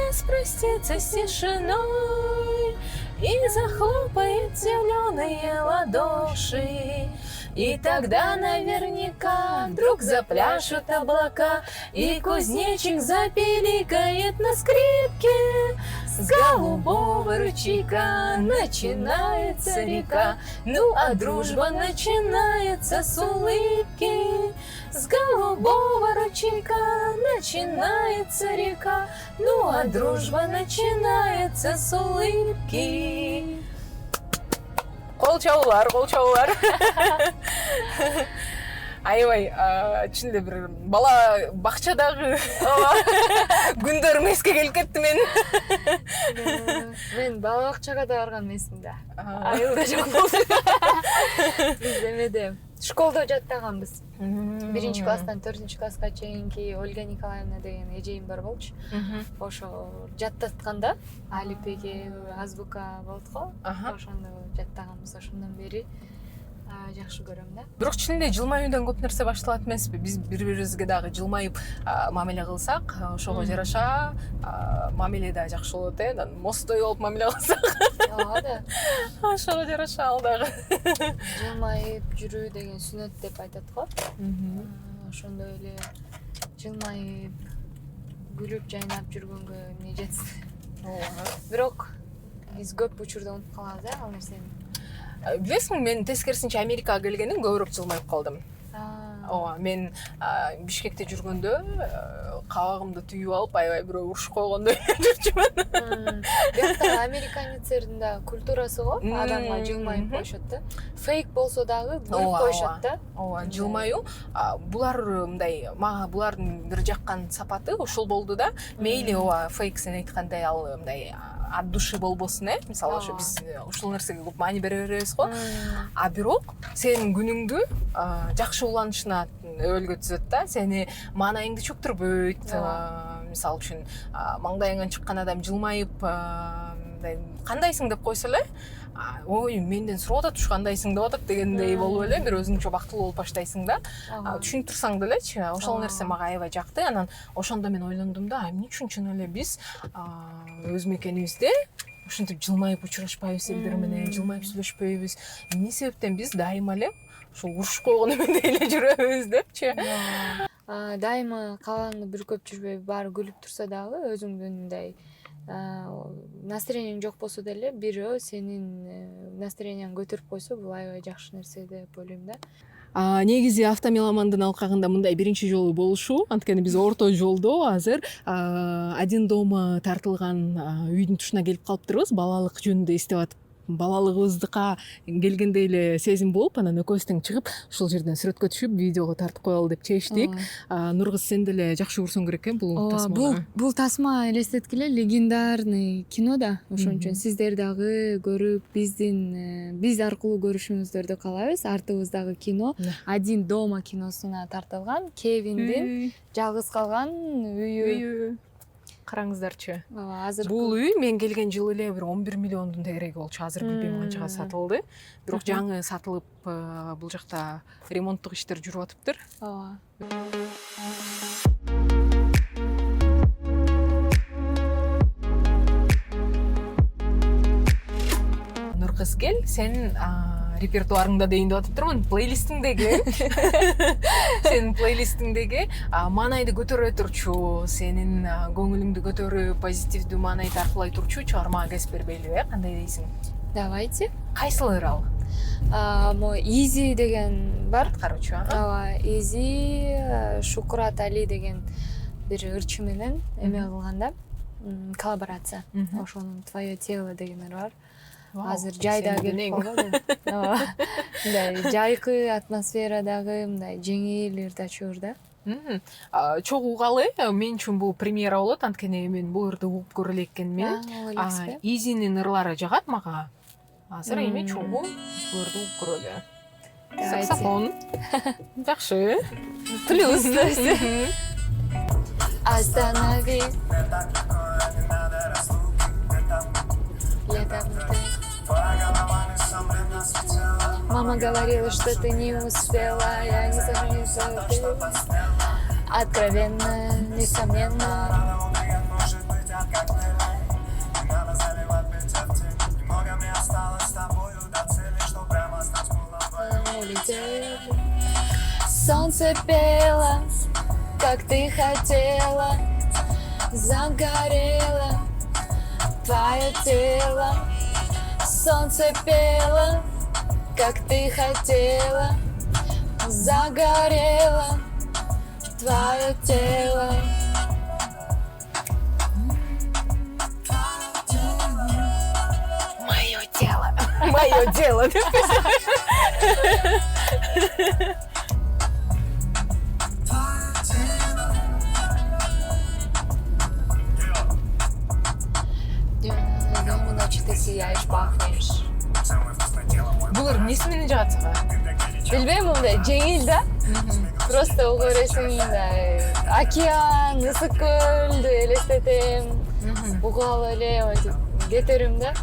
лес простится с тишиной и захлопает зеленые ладоши. И тогда наверняка вдруг запляшут облака, и кузнечик запиликает на скрипке. С голубого ручейка начинается река, ну а дружба начинается с улыбки. С голубого ручейка начинается река, ну а дружба начинается с улыбки. Кол чабуулар. Аябай, чынында бир бала бакчадагы күндөрүм эске келип кетти менин. Мен бала бакчага да барган эмесмин да. Айылда жок болду. Биз эмеде школдо жаттаганбыз. 1-класстан 4-класска чейинки Ольга Николаевна деген эжейим бар болчу. Ошо жаттатканда алифбеге азбука болот го. Ошондо жаттаганбыз. Ошондон бери жакшы көрөм да. Бирок чын эле жылмаюудан көп нерсе башталат эмеспи? Биз бири-бирибизге дагы жылмайып мамиле кылсак, ошого жараша мамиле да жакшы болот анан мостой болуп мамиле кылсак. Ооба да. Ошого жараша ал дагы. Жылмайып жүрүү деген сүннөт деп айтат го. Ошондой эле жылмайып күлүп жайнап жүргөнгө эмне жетсин. Бирок биз көп учурда унутуп калабыз ал нерсени. Билесиңби, мен тескерисинче Америкага келгенде көбүрөөк жылмайып калдым. Ооба, мен Бишкекте жүргөндө кабагымды түйүп алып, аябай бирөө урушуп койгондой жүрчүмүн. Бияктагы американецтердин да культурасы го, адамга жылмайып коюшат да. Фейк болсо дагы күлүп коюшат да. Ооба, жылмаюу. Булар мындай, мага булардын бир жаккан сапаты ушул болду да. Мейли ооба, фейк сен айткандай ал мындай от души болбосун, мисалы ошо биз ушул нерсеге көп маани бере беребиз го. Бирок сенин күнүңдү жакшы уланышына өбөлгө түзөт да. Сени маанайыңды чөктүрбөйт. Мисалы үчүн маңдайыңан чыккан адам жылмайып кандайсың деп койсо эле, ой, менден сурап атат, ушу кандайсың деп атат дегендей болуп эле бир өзүңчө бактылуу болуп баштайсың да. Түшүнүп турсаң делечи, ошол нерсе мага аябай жакты. Анан ошондо мен ойлондум да, эмне үчүн чын эле биз өз мекенибизде ушинтип жылмайып учурашпайбыз элдер менен, жылмайып сүйлөшпөйбүз. Эмне себептен биз дайыма эле ушул урушуп койгон эмендей эле жүрөбүз депчи. Дайыма калганы бүркөп жүрбөй, баары күлүп турса дагы өзүңдүн мындай настроениең жок болсо деле бирөө сенин настроенияңды көтөрүп койсо, бул аябай жакшы нерсе деп ойлойм да. Негизи автомеломандын алкагында мындай биринчи жолу болушуу, анткени биз орто жолдо азыр Один дома тартылган үйдүн тушуна келип калыптырбыз. Балалык жөнүндө эстеп атып, балалыгыбызга келгендей эле сезим болуп, анан экөөбүз тең чыгып ушул жерден сүрөткө түшүп, видеого тартып коелу деп чечтик. Нургыз, сен деле жакшы көрсөң керек экен бул тасманы. Бул тасма элестеткиле легендарный кино да. Ошон үчүн сиздер дагы көрүп, биз аркылуу көрүшүңүздөрдү каалайбыз. Артыбыздагы кино Один дома киносуна тартылган, Кевиндин жалгыз калган үйү. Караңыздарчы. Азыр бул үй мен келген жылы эле бир 11 миллиондун тегереги болчу. Азыр билбейм канчага сатылды. Бирок жаңы сатылып, бул жакта ремонттук иштер жүрүп атыптыр. Ооба. Нуркыз, кел, сен репертуарыңда дейин деп атыптырмын, плейлистиңдеги сенин плейлистиңдеги маанайды көтөрө турчу, сенин көңүлүңдү көтөрүп, позитивдүү маанай таркылай турчу чыгармага кесип бербейлиби, кандай дейсиң? Давайте. Кайсылары ал? Easy деген бар. Аткаруучу. Ооба, Easy, Шукурат Али деген бир ырчы менен эме кылганда, коллаборация. Ошонун Твое тело дегендер бар. Азыр жайда келип калган. Ооба. Мындай жайкы атмосферадагы, мындай жеңил ырдачуур да. Чогуу угалы, мен үчүн бул премьера болот, анткени мен бул ырды угуп көрө элекенмин. Изинин ырлары жагат мага. Азыр эми чогуу бул ырды угуп көрөлү. Саксофон. Жакшы. Плюс. Останови. Мама говорила, что ты не успела, я не заметила, ты откровенно, несомненно. Солнце пело, как ты хотела, загорело твое тело. Солнце пело, как ты хотела, загорело твое тело. Мое тело. Мое дело. Ночью ты сияешь, пахнешь. Булар эмнеси менен жагат сага? билбейм, мындай жеңил да. Просто уга бересиң, океан, ысык көлдү элестетем. Угап эле кетерим да.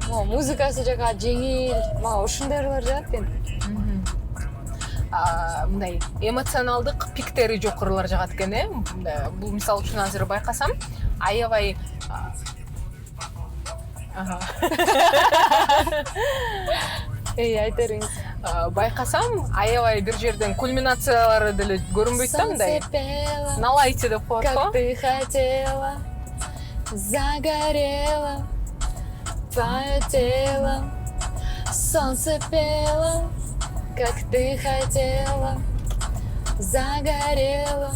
Музыкасы жака жеңил, мага ушундай ырлар жагат экен. Мындай эмоционалдык пиктери жок ырлар жагат экен, бул мисалы үчүн азыр байкасам, аябай Айтериңиз. Байкасам, аябай бир жерден кульминациялары деле көрүнбөйт да мындай. Налайте деп коет Как го. ты хотела, загорела твое тело, солнце пело, как ты хотела, загорела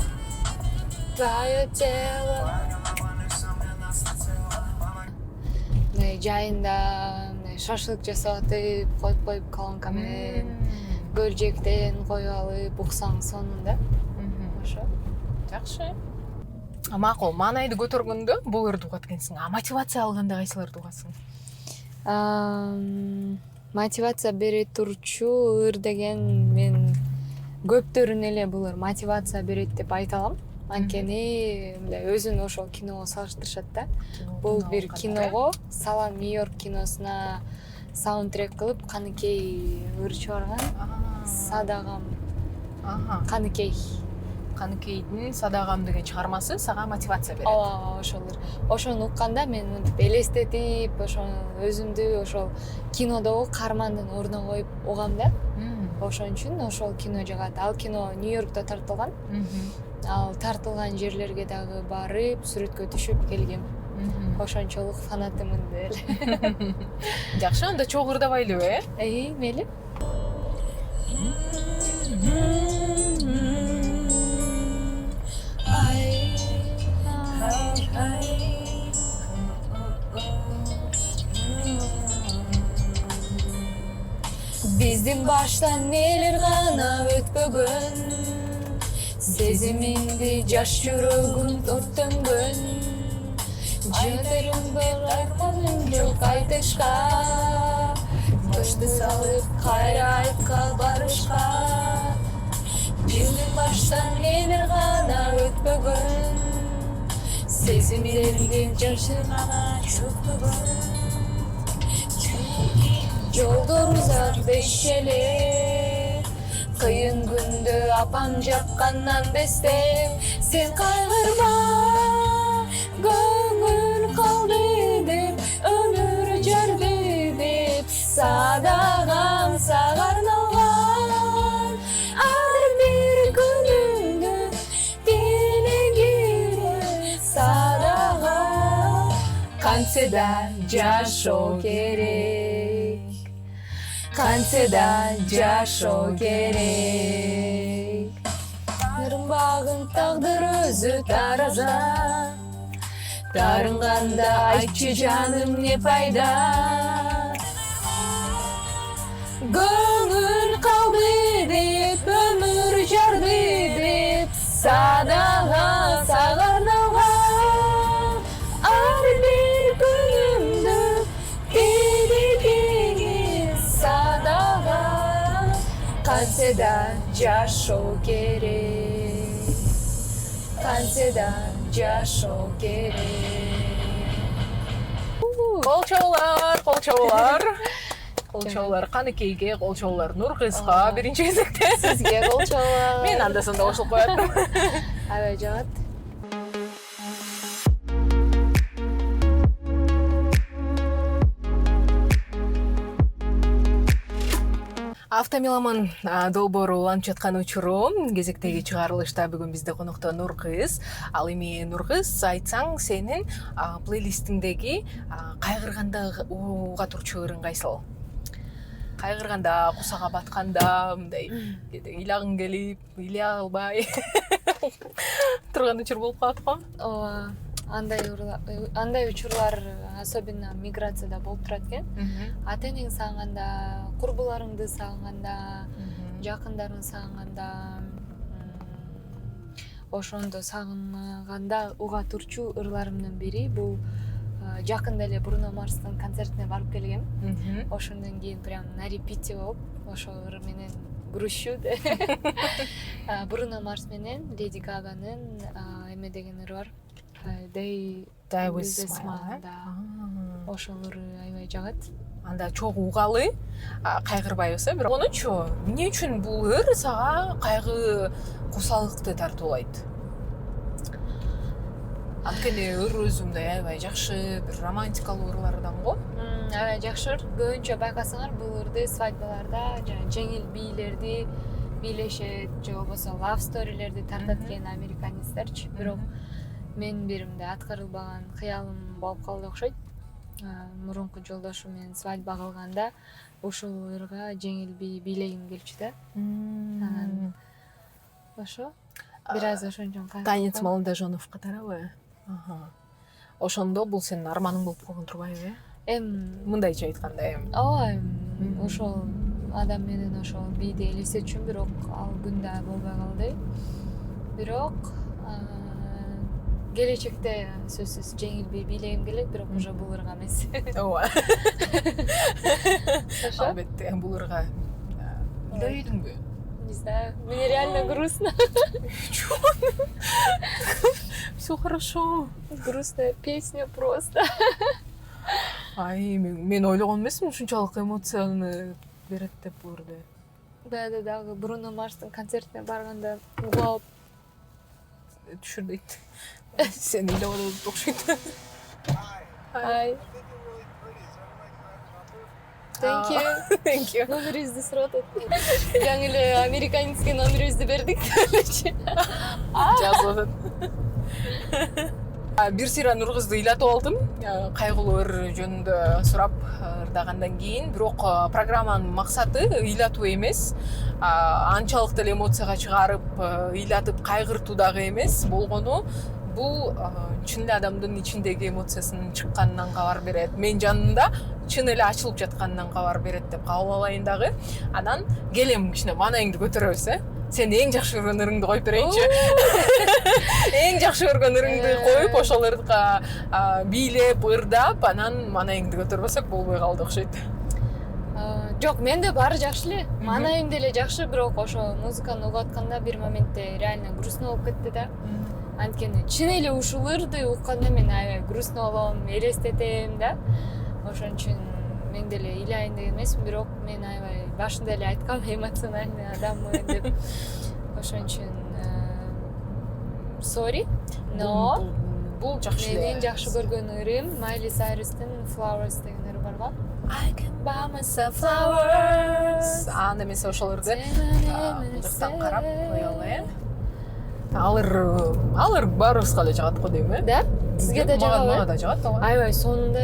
твое тело. Жайында шашлык жасап атып, коюп колонка менен көл жээктен коюп алып уксаң сонунда. Ошо. Жакшы. Макул, маанайды көтөргөндө бул ырды угат экенсиң. Мотивация алганда кайсыл ырды угасың? Мотивация бере турчу ыр деген мен көптөрүн эле бул ыр мотивация берет деп айта алам. Анткени мындай өзүн ошол киного салыштырышат да. Бул бир киного, Салам Нью-Йорк киносуна саундтрек кылып Каныкей ыр чыгарган. Садагам. Каныкей. Каныкейдин Садагам деген чыгармасы сага мотивация берет. Ооба, ошолор. Ошону укканда мен мынтип элестетип, ошону өзүмдү ошол кинодогу каармандын ордуна коюп угам да. Ошон үчүн ошол кино жагат. Ал кино Нью-Йоркто тартылган. Ал тартылган жерлерге дагы барып, сүрөткө түшүп келгем. Ошончолук фанатымын деле. Жакшы, анда чогуу ырдабайлыбы, Мейли. Биздин баштан нелер гана өтпөгөн, сезимимди жаш жүрөгүм өрттөнгөн. Жетерим баракмадым жок айтышка, башты салып кайра айтка барышка. Биздин баштан нелер гана өтпөгөн, сезимдерди жашыргана чөкпөгөн. Жолдор узат бешеле, кыйын күндө апам жапкандан бестеп. Сен кайгырма, көңүл калды деп, өмүр жарды деп. Садагам сага арналган, ар бир күнүңдү тилегиме. Садагам кантсе да жашоо керек, кантсе да жашоо керек. Ырымбагын тагдыр өзү тараза, тарынганда айтчы жаным не пайда. Көңүл калды деп, өмүр жарды деп. Садага сага арналган, ар бир күнүмдү тилегиме. Садага кантсе да жашоо керек, кантсе да жашоо керек. Кол чабуулар. Кол чабуулар Каныкейге, кол чабуулар Нуркызга биринчи кезекте. Сизге кол чабуулар. Мен анда санда кошулуп коет. Аябай жагат. Автомеломан долбоору уланып жаткан учуру кезектеги чыгарылышта бүгүн бизде конокто Нуркыз. Ал эми Нуркыз, айтсаң сенин плейлистиңдеги кайгырганда уга турчу ырың кайсыл? Кайгырганда, кусага батканда, мындай ыйлагың келип, ыйлай албай турган учур болуп калат го. Ооба, андай учурлар особенно миграцияда болуп турат экен. Ата-энең сагынганда, курбуларыңды сагынганда, жакындарың сагынганда, ошондо сагынганда уга турчу ырларымдын бири бул жакында эле Бруно Марстын концертине барып келгем. Ошондон кийин прям на репите болуп ошолор менен күрүшүү. Бруно Марс менен Леди Гаганын эме деген ыры бар. Die with a Smile. Ошолор аябай жагат. Анда чогуу угалы, кайгырбайбыз, бирок онучу эмне үчүн бул ыр сага кайгы кусалыкты тартуулайт? Анткени ыр өзү мындай аябай жакшы, бир романтикалуу ырлардан го. Аябай жакшы ыр. Көбүнчө байкасаңар бул ырды свадьбаларда жана жеңил бийлерди бийлешет, же болбосо love story'лерди тартат экен американецтерчи. Бирок мен бир мындай аткарылбаган кыялым болуп калды окшойт. Мурунку жолдошум менен свадьба кылганда ушул ырга жеңил би бийлегим келчү да. Анан ошо бир аз ошончон Танец молодоженов катарабы? Ошондо бул сенин арманың болуп калган турбайбы? Мындайча айтканда ооба, ошол адам менен ошол бийди элестетчүмүн, бирок ал күн да болбой калды. Бирок келечекте сөзсүз жеңил би бийлегим келет, бирок уже бул ырга эмес. Ооба. Албетте бул ырга үйлөнбү? Не знаю, мне реально грустно. Все хорошо. Грустная песня просто. Мен ойлогон эмесмин ушунчалык эмоцияны берет деп бул ырды. Баягы дагы Бруно Марстын концертине барганда угап түшүрбөйт. Сен ыйлап атат окшойт. Thank you. Thank you. Номерибизди сурап атат. Жаңы эле американецке номерибизди бердик. Жазып атат. Бир сыйран ыргызды ыйлатып алдым. Кайгылуу ыр жөнүндө сурап ырдагандан кийин, бирок программанын максаты ыйлатуу эмес. Анчалык деле эмоцияга чыгарып, ыйлатып кайгыртуу дагы эмес болгону. Бул чын эле адамдын ичиндеги эмоциясынын чыкканынан кабар берет. Мен жанында чын эле ачылып жатканынан кабар берет деп кабыл алайын дагы. Анан келем кичине маанайыңды көтөрөбүз, Сен эң жакшы көргөн ырыңды коюп берейинчи. Эң жакшы көргөн ырыңды коюп, ошолорго бийлеп, ырдап, анан маанайыңды көтөрбөсөк болбой калды окшойт. Жок, менде баары жакшы эле. Маанайым деле жакшы, бирок ошо музыканы угуп атканда бир моментте реально грустно болуп кетти да. Анткени чын эле ушул ырды укканда мен аябай грустно болом, элестетем да. Ошон үчүн мен деле ыйлайын деген эмесмин, бирок мен аябай башында эле айткам, эмоциональный адаммын деп. Ошон үчүн sorry, но бул жакшы эле. Менин жакшы көргөн ырым Майли Сайрустун Flowers деген ыры бар го. I can buy myself flowers. Аны эмесе ошол ырды мындыктан карап кое алайын. Алыр баарыбызга эле жагат го дейм, Да? Сизге да жагабы? Мага да жагат, ооба. Аябай сонунда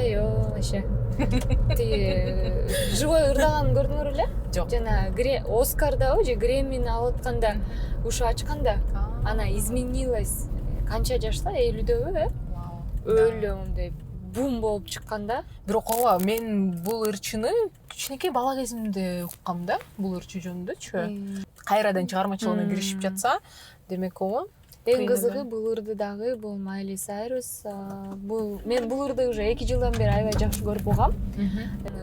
вообще. Тиги живой ырдаганын көрдүңөр эле? Жок. Жана Оскардабы же Грэммини алып атканда ушу ачканда ана изменилась. Канча жашта? 50дөбү, өлө мындай бум болуп чыкканда. Бирок ооба, мен бул ырчыны кичинекей бала кезимде уккам да, бул ырчы жөнүндөчү. Кайрадан чыгармачылыгына киришип жатса, демек ооба. Эң кызыгы бул ырды дагы бул Майли Сайрус. Мен бул ырды уже 2 жылдан бери аябай жакшы көрүп бугам.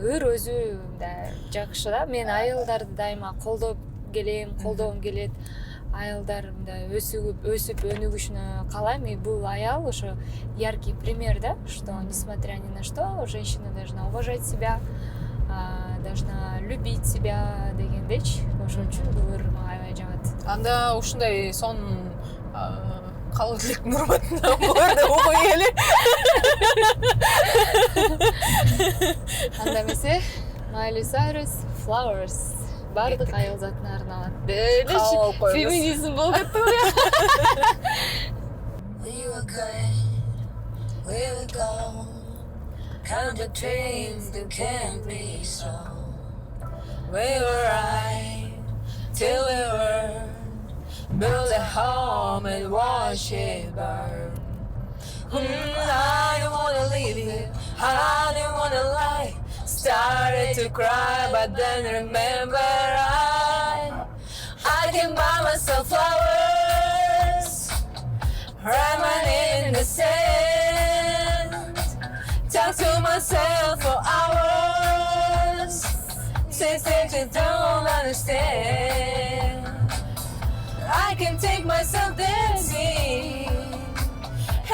Ыр өзү да жакшы да. Мен айылдарды дайыма колдоп колдогум келет. Айылдар мындай өсүп өнүгүшүнө каалайм. И бул аял ошо яркий пример да, что несмотря ни на что, женщина должна уважать себя, должна любить себя дегендечи. Ошон үчүн бул ыр мага аябай жагат. Анда ушундай сонун калырлык нурматына буларды окуй эле. Анда эмесе Майли Сайрус Flowers бардык айыл затына арналат. Делечи феминизм болуп кетти го. We were good, we were gone. Count the trains that can't be slow. We were right till we were. Build a home and watch it burn. I don't wanna leave you, I don't wanna lie. Started to cry, but then remember I can buy myself flowers. Write my name in the sand. myself for hours. Since you don't understand, I can take myself dancing,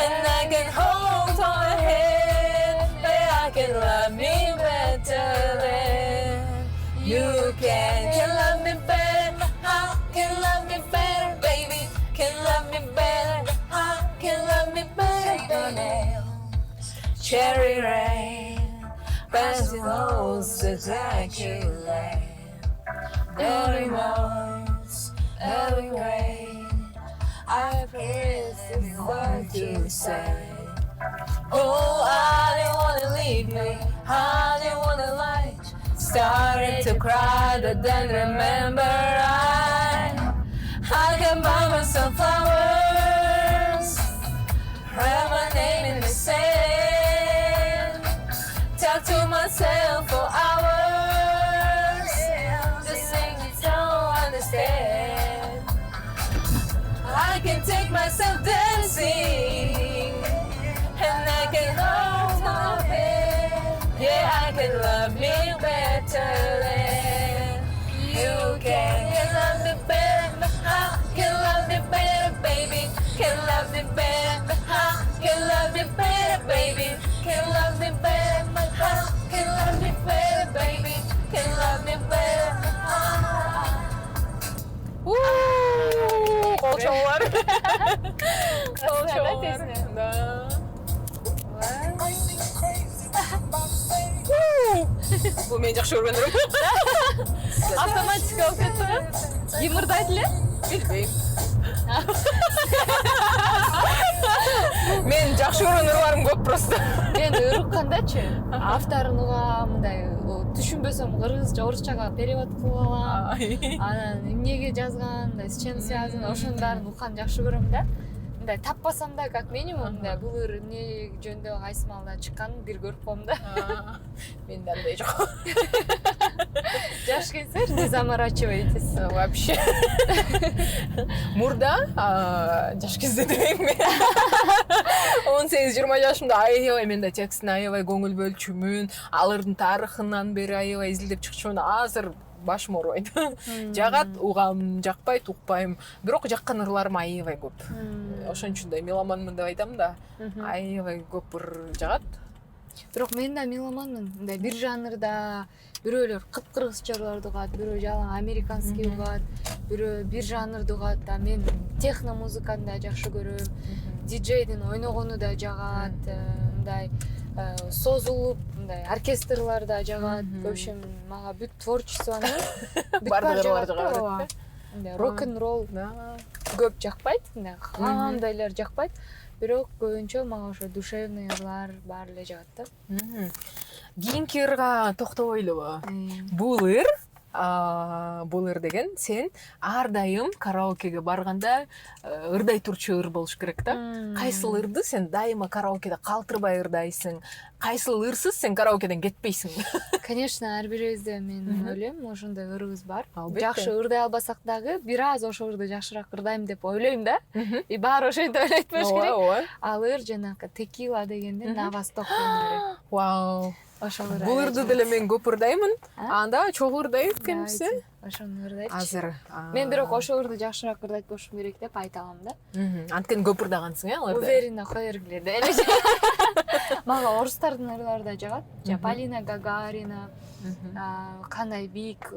and I can hold on hand. Yeah, I can love me better than you can. Can love me better, I can love me better, baby. Can love me better, I can love me better than cherry rain, passing holes to take you away. Every month, every rain, I pray it's hard to say. Oh, I didn't wanna leave me, I didn't wanna lie. Started to cry, but then remember I can buy myself flowers, write my name in the sand, talk to myself for hours, just sing it, don't understand. I can take myself dancing, and I can hold my hand. Yeah, I can love me better than you can. Can love me better, I can love me better, baby. Can love me better, I can love me better, baby. Can love me better, I can love me better, baby. Can love me better. Kolçalar. Kolçalar. Да. Bu мен жақсы көрген ырым. Автоматика алып кеттіңіз? Йымырдайды эле? Билбейм. Мен жақсы көрген ырларым көп просто. Мен ырыккандачы авторун угам, мындай түшүнбөсөм кыргызча, орусчага перевод кылып алам. Анан эмнеге жазган, с чем связано, ошонун баарын укканды жакшы көрөм да. Мындай таппасам да, как минимум, мындай бул ыр эмне жөнүндө кайсы маалда чыкканын бир көрүп коем да. Менде андай жок. Жаш келсеңер, не заморачивайтесь. Вообще. Мурда жаш кезде демейм мен. 18-20 жашымда аябай мен да текстин аябай көңүл бөлчүмүн, алардын тарыхынан бери аябай изилдеп чыкчумун. Азыр башым оорубайт. Жагат, угам, жакпайт, укпайм. Бирок жаккан ырларым аябай көп. Ошон үчүн да меломанмын деп айтам да. Аябай көп ыр жагат. Бирок мен да меломанмын. Мындай бир жанрда бирөөлөр кыпкыргызча ырларды угат, бирөө жалаң американский угат, бирөө бир жанрды угат. Да мен техно музыканы да жакшы көрөм. Диджейдин ойногону да жагат, мындай созулуп, мындай оркестрлар да жагат. В общем, мага бүт творчествону Бардык ырлар жагат. Мындай рок-н-ролл көп жакпайт, мындай кандайлар жакпайт. Бирок көбүнчө мага ошо душевный ырлар баары эле жагат да. Кийинки ырга токтобойлубу? Бул ыр деген сен ар дайым караокеге барганда ырдай турчу ыр болуш керек да. Кайсыл ырды сен дайыма караокеде калтырбай ырдайсың, кайсыл ырсыз сен караокеден кетпейсиң. Конечно, ар бирибизде мен ойлойм, ошондой ырыбыз бар. Албетте. Жакшы ырдай албасак дагы бир аз ошол ырды жакшыраак ырдайм деп ойлойм да. И баары ошентип ойлойт болуш керек. Ал ыр жанакы текила дегенде на восток деген. Вау. Ошол ыр. Бул ырды деле мен көп ырдаймын. Анда чогуу ырдайм экенбизсе. Ошону ырдайчы. Азыр. Мен бирок ошол ырды жакшыраак ырдайт болушум керек деп айта алам да. Анткени көп ырдагансың, ал ырды. Уверенно кое бергиле деле. Мага орустардын ырлары да жагат. Полина Гагарина, кандай бийик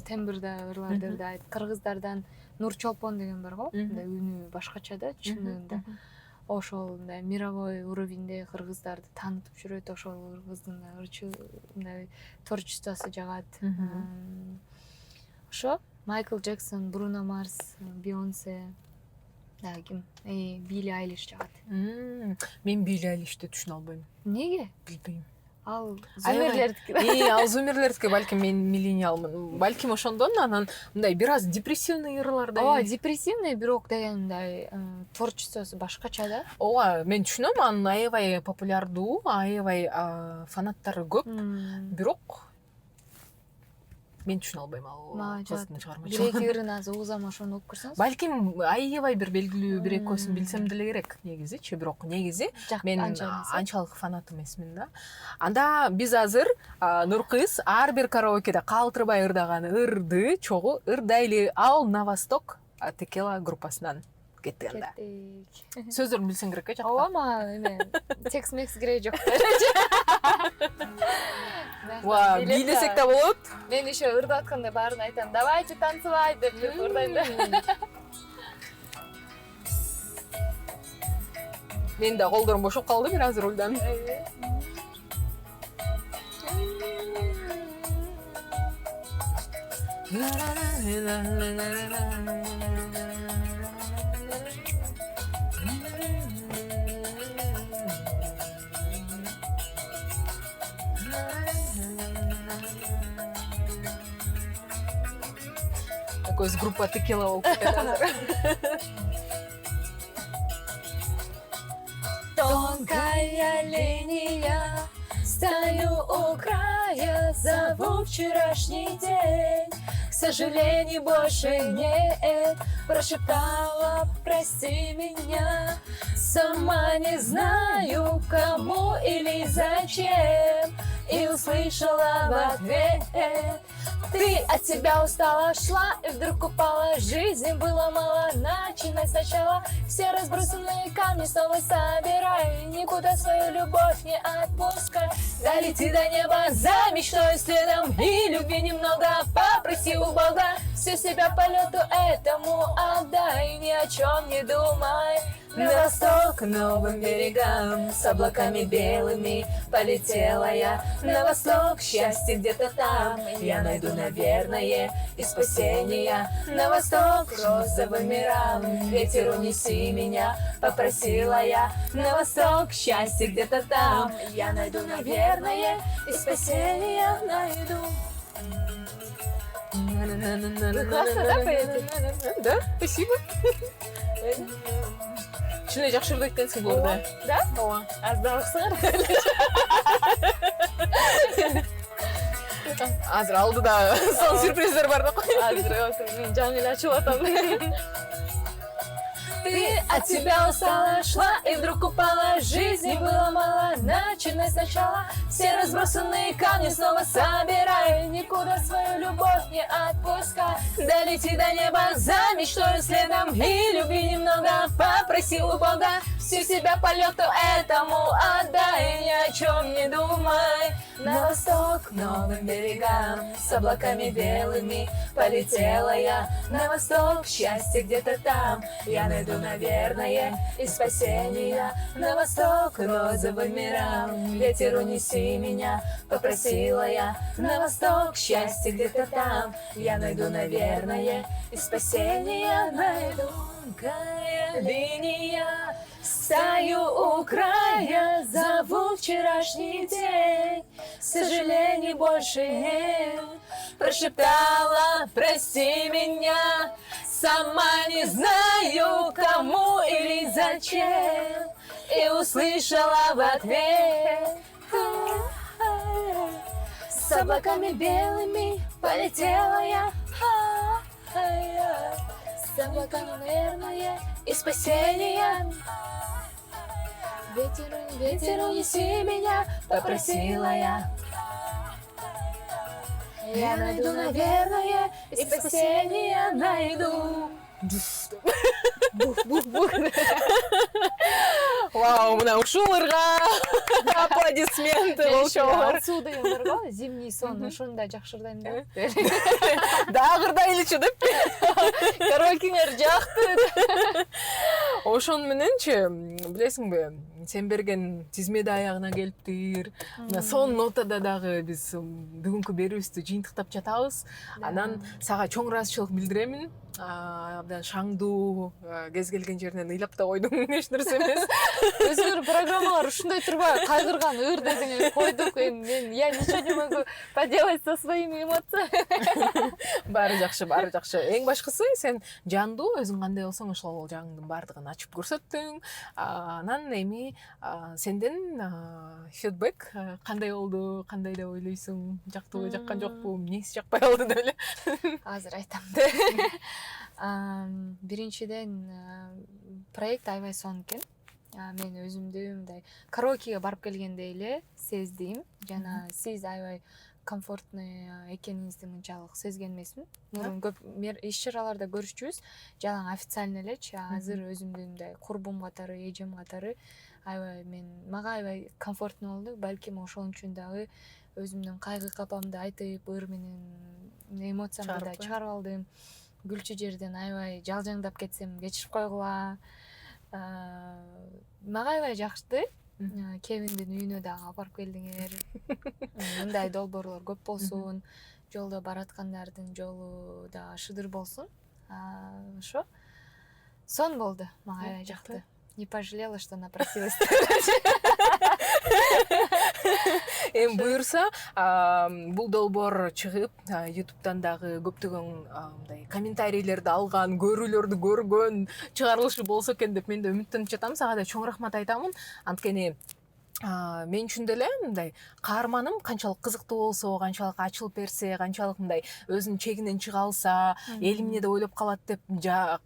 тембрда ырларды ырдайт. Кыргыздардан Нур Чолпон деген бар го. Үнү башкача да, чынында. Ошол мындай мировой уровеньде кыргыздарды таанытып жүрөт. Ошол кыргыздын ырчы мындай творчествосу жагат. Ошо Майкл Джексон, Бруно Марс, Бейонсе, ким? Билли Айлиш жагат. Мен Билли Айлишти түшүнө албайм. Эмнеге? Билбейм. Ал зумерлердики. Ал зумерлердики, балким мен миллениалмын. Балким ошондон анан мындай бир аз депрессивный ырлардай. Ооба, депрессивный, бирок деген мындай творчествосу башкача да. Ооба, мен түшүнөм, анын аябай популярдуу, аябай фанаттары көп. Бирок мен түшүнө албайм ал кыздын чыгармачылыгын. бир эки ырын азыр угузам ошону окуп көрсөңүз. Балким аябай бир белгилүү бир экөөсүн билсем деле керек негизичи, бирок негизи мен анчалык фанат эмесмин да. Анда биз азыр Нуркыз ар бир караокеде калтырбай ырдаган ырды чогуу ырдайлы ал на восток Текела группасынан кеттик анда. Сөздөрүн билсең керек жакта. Ооба, ама эме текст мекс кереги жок. Ва, бийлесек да болот. Мен еще ырдап атканда баарын айтам, давайте танцевать деп ырдайм да. Мен да колдорум бошоп калды бир азыр рульдан. Такой группа Текела болуп кетет азыр. Тонкая линия, стою у края, зову вчерашний день. К сожалению, больше нет, прошептала, прости меня. Сама не знаю, кому или зачем, и услышала в ответ: ты от себя устала, шла, и вдруг упала. Жизни было мало, начинай сначала. Все разбросанные камни снова собирай, никуда свою любовь не отпускай. Долети до неба за мечтой следом, и любви немного попроси у Бога. Всю себя полету этому отдай, ни о чем не думай. На восток, к новым берегам, с облаками белыми полетела я. На восток, счастье где-то там, я найду, наверное, и спасение. На восток, к розовым мирам, ветер унеси меня, попросила я. На восток, счастье где-то там, я найду, наверное, и спасение найду. Классно, да, поете? Да, спасибо. Чынында жакшы ырдайт экенсиң бул ырды. Да? Ооба. Аздабыксыңар. Азыр алдыда сон сюрприздер бар да. Азыр мен жаңы эле ачып атам. Ты от тебя устала, шла, и вдруг упала. Жизни было мало, начинай сначала. Все разбросанные камни снова собирай, никуда свою любовь не отпускай. Долети до неба за мечтой следом, и любви немного попроси у Бога. Всю себя полету этому отдай, ни о чем не думай. На восток, к новым берегам, с облаками белыми полетела я. На восток, счастье где-то там, я найду, наверное, и спасение. На восток, к розовым мирам, ветер унеси меня, попросила я. На восток, счастье где-то там, я найду, наверное, и спасение найду. Тонкая линия, стою у края, зову вчерашний день. К сожалению, больше нет. Прошептала, прости меня. Сама не знаю, кому или зачем, и услышала в ответ: с облаками белыми полетела я. С облаками, наверное, и спасение. Ветер унеси меня, попросила я. Я найду, наверное, и спасение найду. Бух-бух-бух. Вау, мына ушул ырга аплодисменты болчоор. Алсуу дегендер го, зимний сон, ошону да жакшы ырдайм да. Дагы ырдайлычы деп. Караокеңер жакты. Ошону мененчи, билесиңби, сен берген тизме да аягына келиптир. Мына сон нотада дагы биз бүгүнкү берүүбүздү жыйынтыктап жатабыз. Анан сага чоң ыраазычылык билдиремин. Абдан шаңдуу, кез келген жеринен ыйлап да койдуң, эч нерсе эмес. Өзүңөр программалар ушундай турбайбы? Кайгырган ыр дедиңер, койдук. Мен я ничего не могу поделать со своими эмоциями. Баары жакшы, баары жакшы. Эң башкысы сен жандуу, өзүң кандай болсоң ошол жагыңдын баардыгын ачып көрсөттүң. Анан эми сенден фидбэк кандай болду, кандай деп ойлойсуң, жактыбы жаккан жокпу, эмнеси жакпай калды деп эле? Азыр айтам. Биринчиден проект аябай сонун экен. Мен өзүмдү мындай караокеге барып келгендей эле сездим жана сиз аябай комфортный экениңизди мынчалык сезген эмесмин. Мурун көп иш чараларда көрүшчүбүз, жалаң официально элечи. Азыр өзүмдү мындай курбум катары, эжем катары аябай мага аябай комфортный болду. Балким ошон үчүн дагы өзүмдүн кайгы капамды айтып, ыр менен эмоциямды да чыгарып алдым. Күлчү жерден аябай жалжаңдап кетсем кечирип койгула. Мага аябай жакты. Кевиндин үйүнө дагы алып барып келдиңер. Мындай долбоорлор көп болсун. Жолдо бараткандардын жолу да шыдыр болсун. Ошо сонун болду. Мага аябай жакты. Не пожалела, что напросилась. Эми буюрса, бул долбоор чыгып, YouTube'дан дагы көптөгөн мындай комментарийлерди алган, көрүүлөрдү көргөн чыгарылышы болсо экен деп мен да үмүттөнүп жатам. Сага да чоң рахмат айтамын. Анткени мен үчүн деле мындай каарманым канчалык кызыктуу болсо, канчалык ачылып берсе, канчалык мындай өзүнүн чегинен чыга алса, эл эмне деп ойлоп калат деп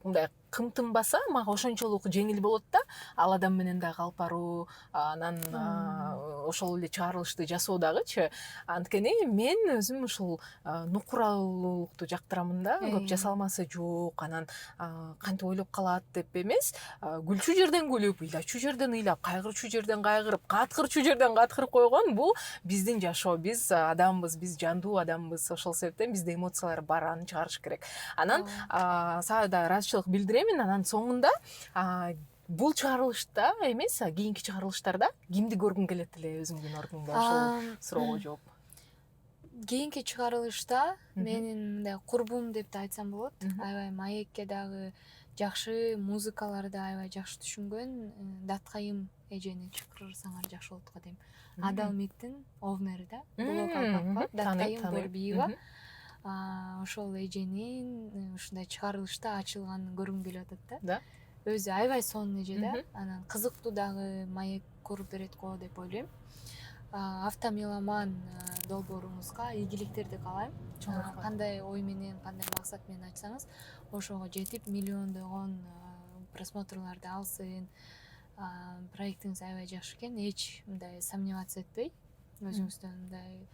мындай кымтынбаса, мага ошончолук жеңил болот да. Ал адам менен дагы алып баруу, анан ошол эле чыгарылышты жасоо дагычы. Анткени мен өзүм ушул нукуралуулукту жактырамын да. Көп жасалмасы жок, анан кантип ойлоп калат деп эмес, күлчү жерден күлүп, ыйлачу жерден ыйлап, кайгырчу жерден кайгырып, каткырчу жерден каткырып койгон бул биздин жашоо. Биз адамбыз, биз жандуу адамбыз. Ошол себептен бизде эмоциялар бар, аны чыгарыш керек. Анан сага да ыраазычылык билдирем. Анан соңунда бул чыгарылышта эмес, кийинки чыгарылыштарда кимди көргүң келет эле өзүңдүн ордуңда? Ошол суроого жооп. Кийинки чыгарылышта менин мындай курбум деп да айтсам болот. Аябай маекке дагы жакшы, музыкаларды аябай жакшы түшүнгөн Даткайым эжени чакырсаңар жакшы болот го дейм. Адалмиктин овнери да, блог албакка Даткайым Борбиева. Ошол эженин ушундай чыгарылышта ачылганын көргүм келип атат да. Өзү аябай сонун эже да. Анан кызыктуу дагы маек көрүп берет го деп ойлойм. Автомеломан долбооруңузга ийгиликтерди каалайм. Кандай ой менен, кандай максат менен ачсаңыз, ошого жетип миллиондогон просмотрларды алсын. Проектиңиз аябай жакшы экен. Эч мындай сомневаться этпей, өзүңүздөн мындай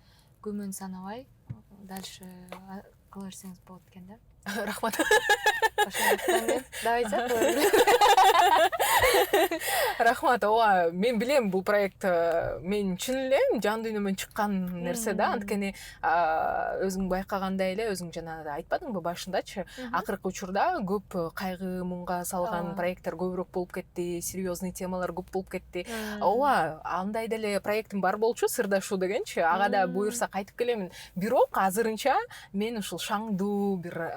күмөн санабай дальше кыла берсеңиз болот экен да. Рахмат. Давайте. Рахмат. Ооба, мен билем бул проект мен чын эле жан дүйнөмөн чыккан нерсе да. Анткени өзүң байкагандай эле, өзүң жана айтпадыңбы башындачы, акыркы учурда көп кайгы, муңга салган проекттер көбүрөөк болуп кетти, серьезный темалар көп болуп кетти. Ооба, андай деле проектим бар болчу, сырдашуу дегенчи. Ага да буюрса кайтып келемин. Бирок азырынча мен ушул шаңдуу бир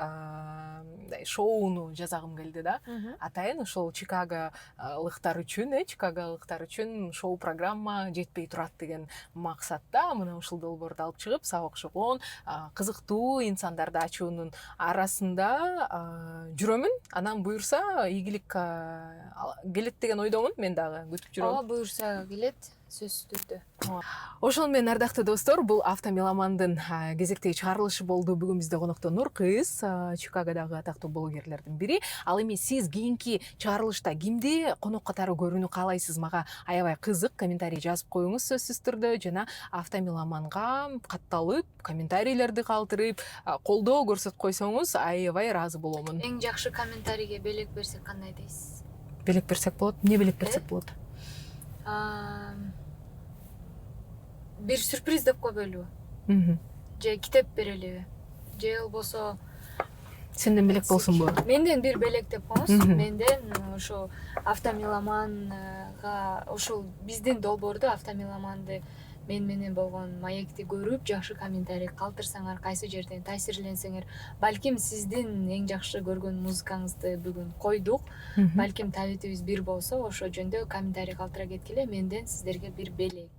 шоуну жасагым келди да. Атайын ушул Чикаголыктар үчүн шоу программа жетпей турат деген максатта мына ушул долбоорду алып чыгып, сабак окшогон кызыктуу инсандарды ачуунун арасында жүрөмүн. Анан буюрса ийгилик келет деген ойдомун. Мен дагы күтүп жүрөм. Ооба, буюрса келет, сөзсүз түрдө. Ошол менен ардактуу достор, бул Автомеломандын кезектеги чыгарылышы болду. Бүгүн бизде конокто Нуркыз, Чикагодагы атактуу блогерлердин бири. Ал эми сиз кийинки чыгарылышта кимди конок катары көрүүнү каалайсыз? Мага аябай кызык, комментарий жазып коюңуз сөзсүз түрдө. Жана Автомеломанга катталып, комментарийлерди калтырып, колдоо көрсөтүп койсоңуз аябай ыраазы боломун. Эң жакшы комментарийге белек берсек кандай дейсиз? Белек берсек болот? Эмне белек берсек болот? Бир сюрприз деп койбойлубу? Же китеп берелиби? Же болбосо сенден белек болсунбу? Менден бир белек деп коюңуз. Менден ошо Автомеломанга, ошол биздин долбоорду, Автомеломанды мен менен болгон маекти көрүп, жакшы комментарий калтырсаңар, кайсы жерден таасирленсеңер, балким сиздин эң жакшы көргөн музыкаңызды бүгүн койдук. Балким табитибиз бир болсо, ошо жөндө комментарий калтыра кеткиле, менден сиздерге бир белек.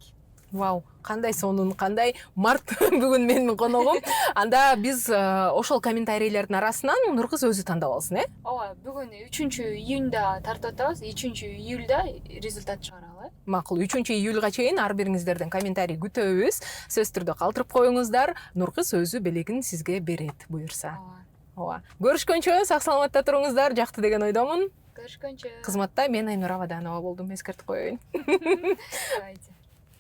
Вау, кандай сонун, кандай март бүгүн менин коногум. Анда биз ошол комментарийлердин арасынан Нуркыз өзү тандап алсын, Ооба, бүгүн 3-июнда тартып атабыз, 3-июлда результат чыгаралы. Макул 3-июльга чейин ар бириңиздерден комментарий күтөбүз. Сөз түрдө калтырып коюңуздар. Нуркыз өзү белегин сизге берет буюрса. Ооба. Көрүшкөнчө сак саламатта туруңуздар. Жакты деген ойдомун. Көрүшкөнчө. Кызматта мен Айнура Абаданова болдум, эскертип коеюн.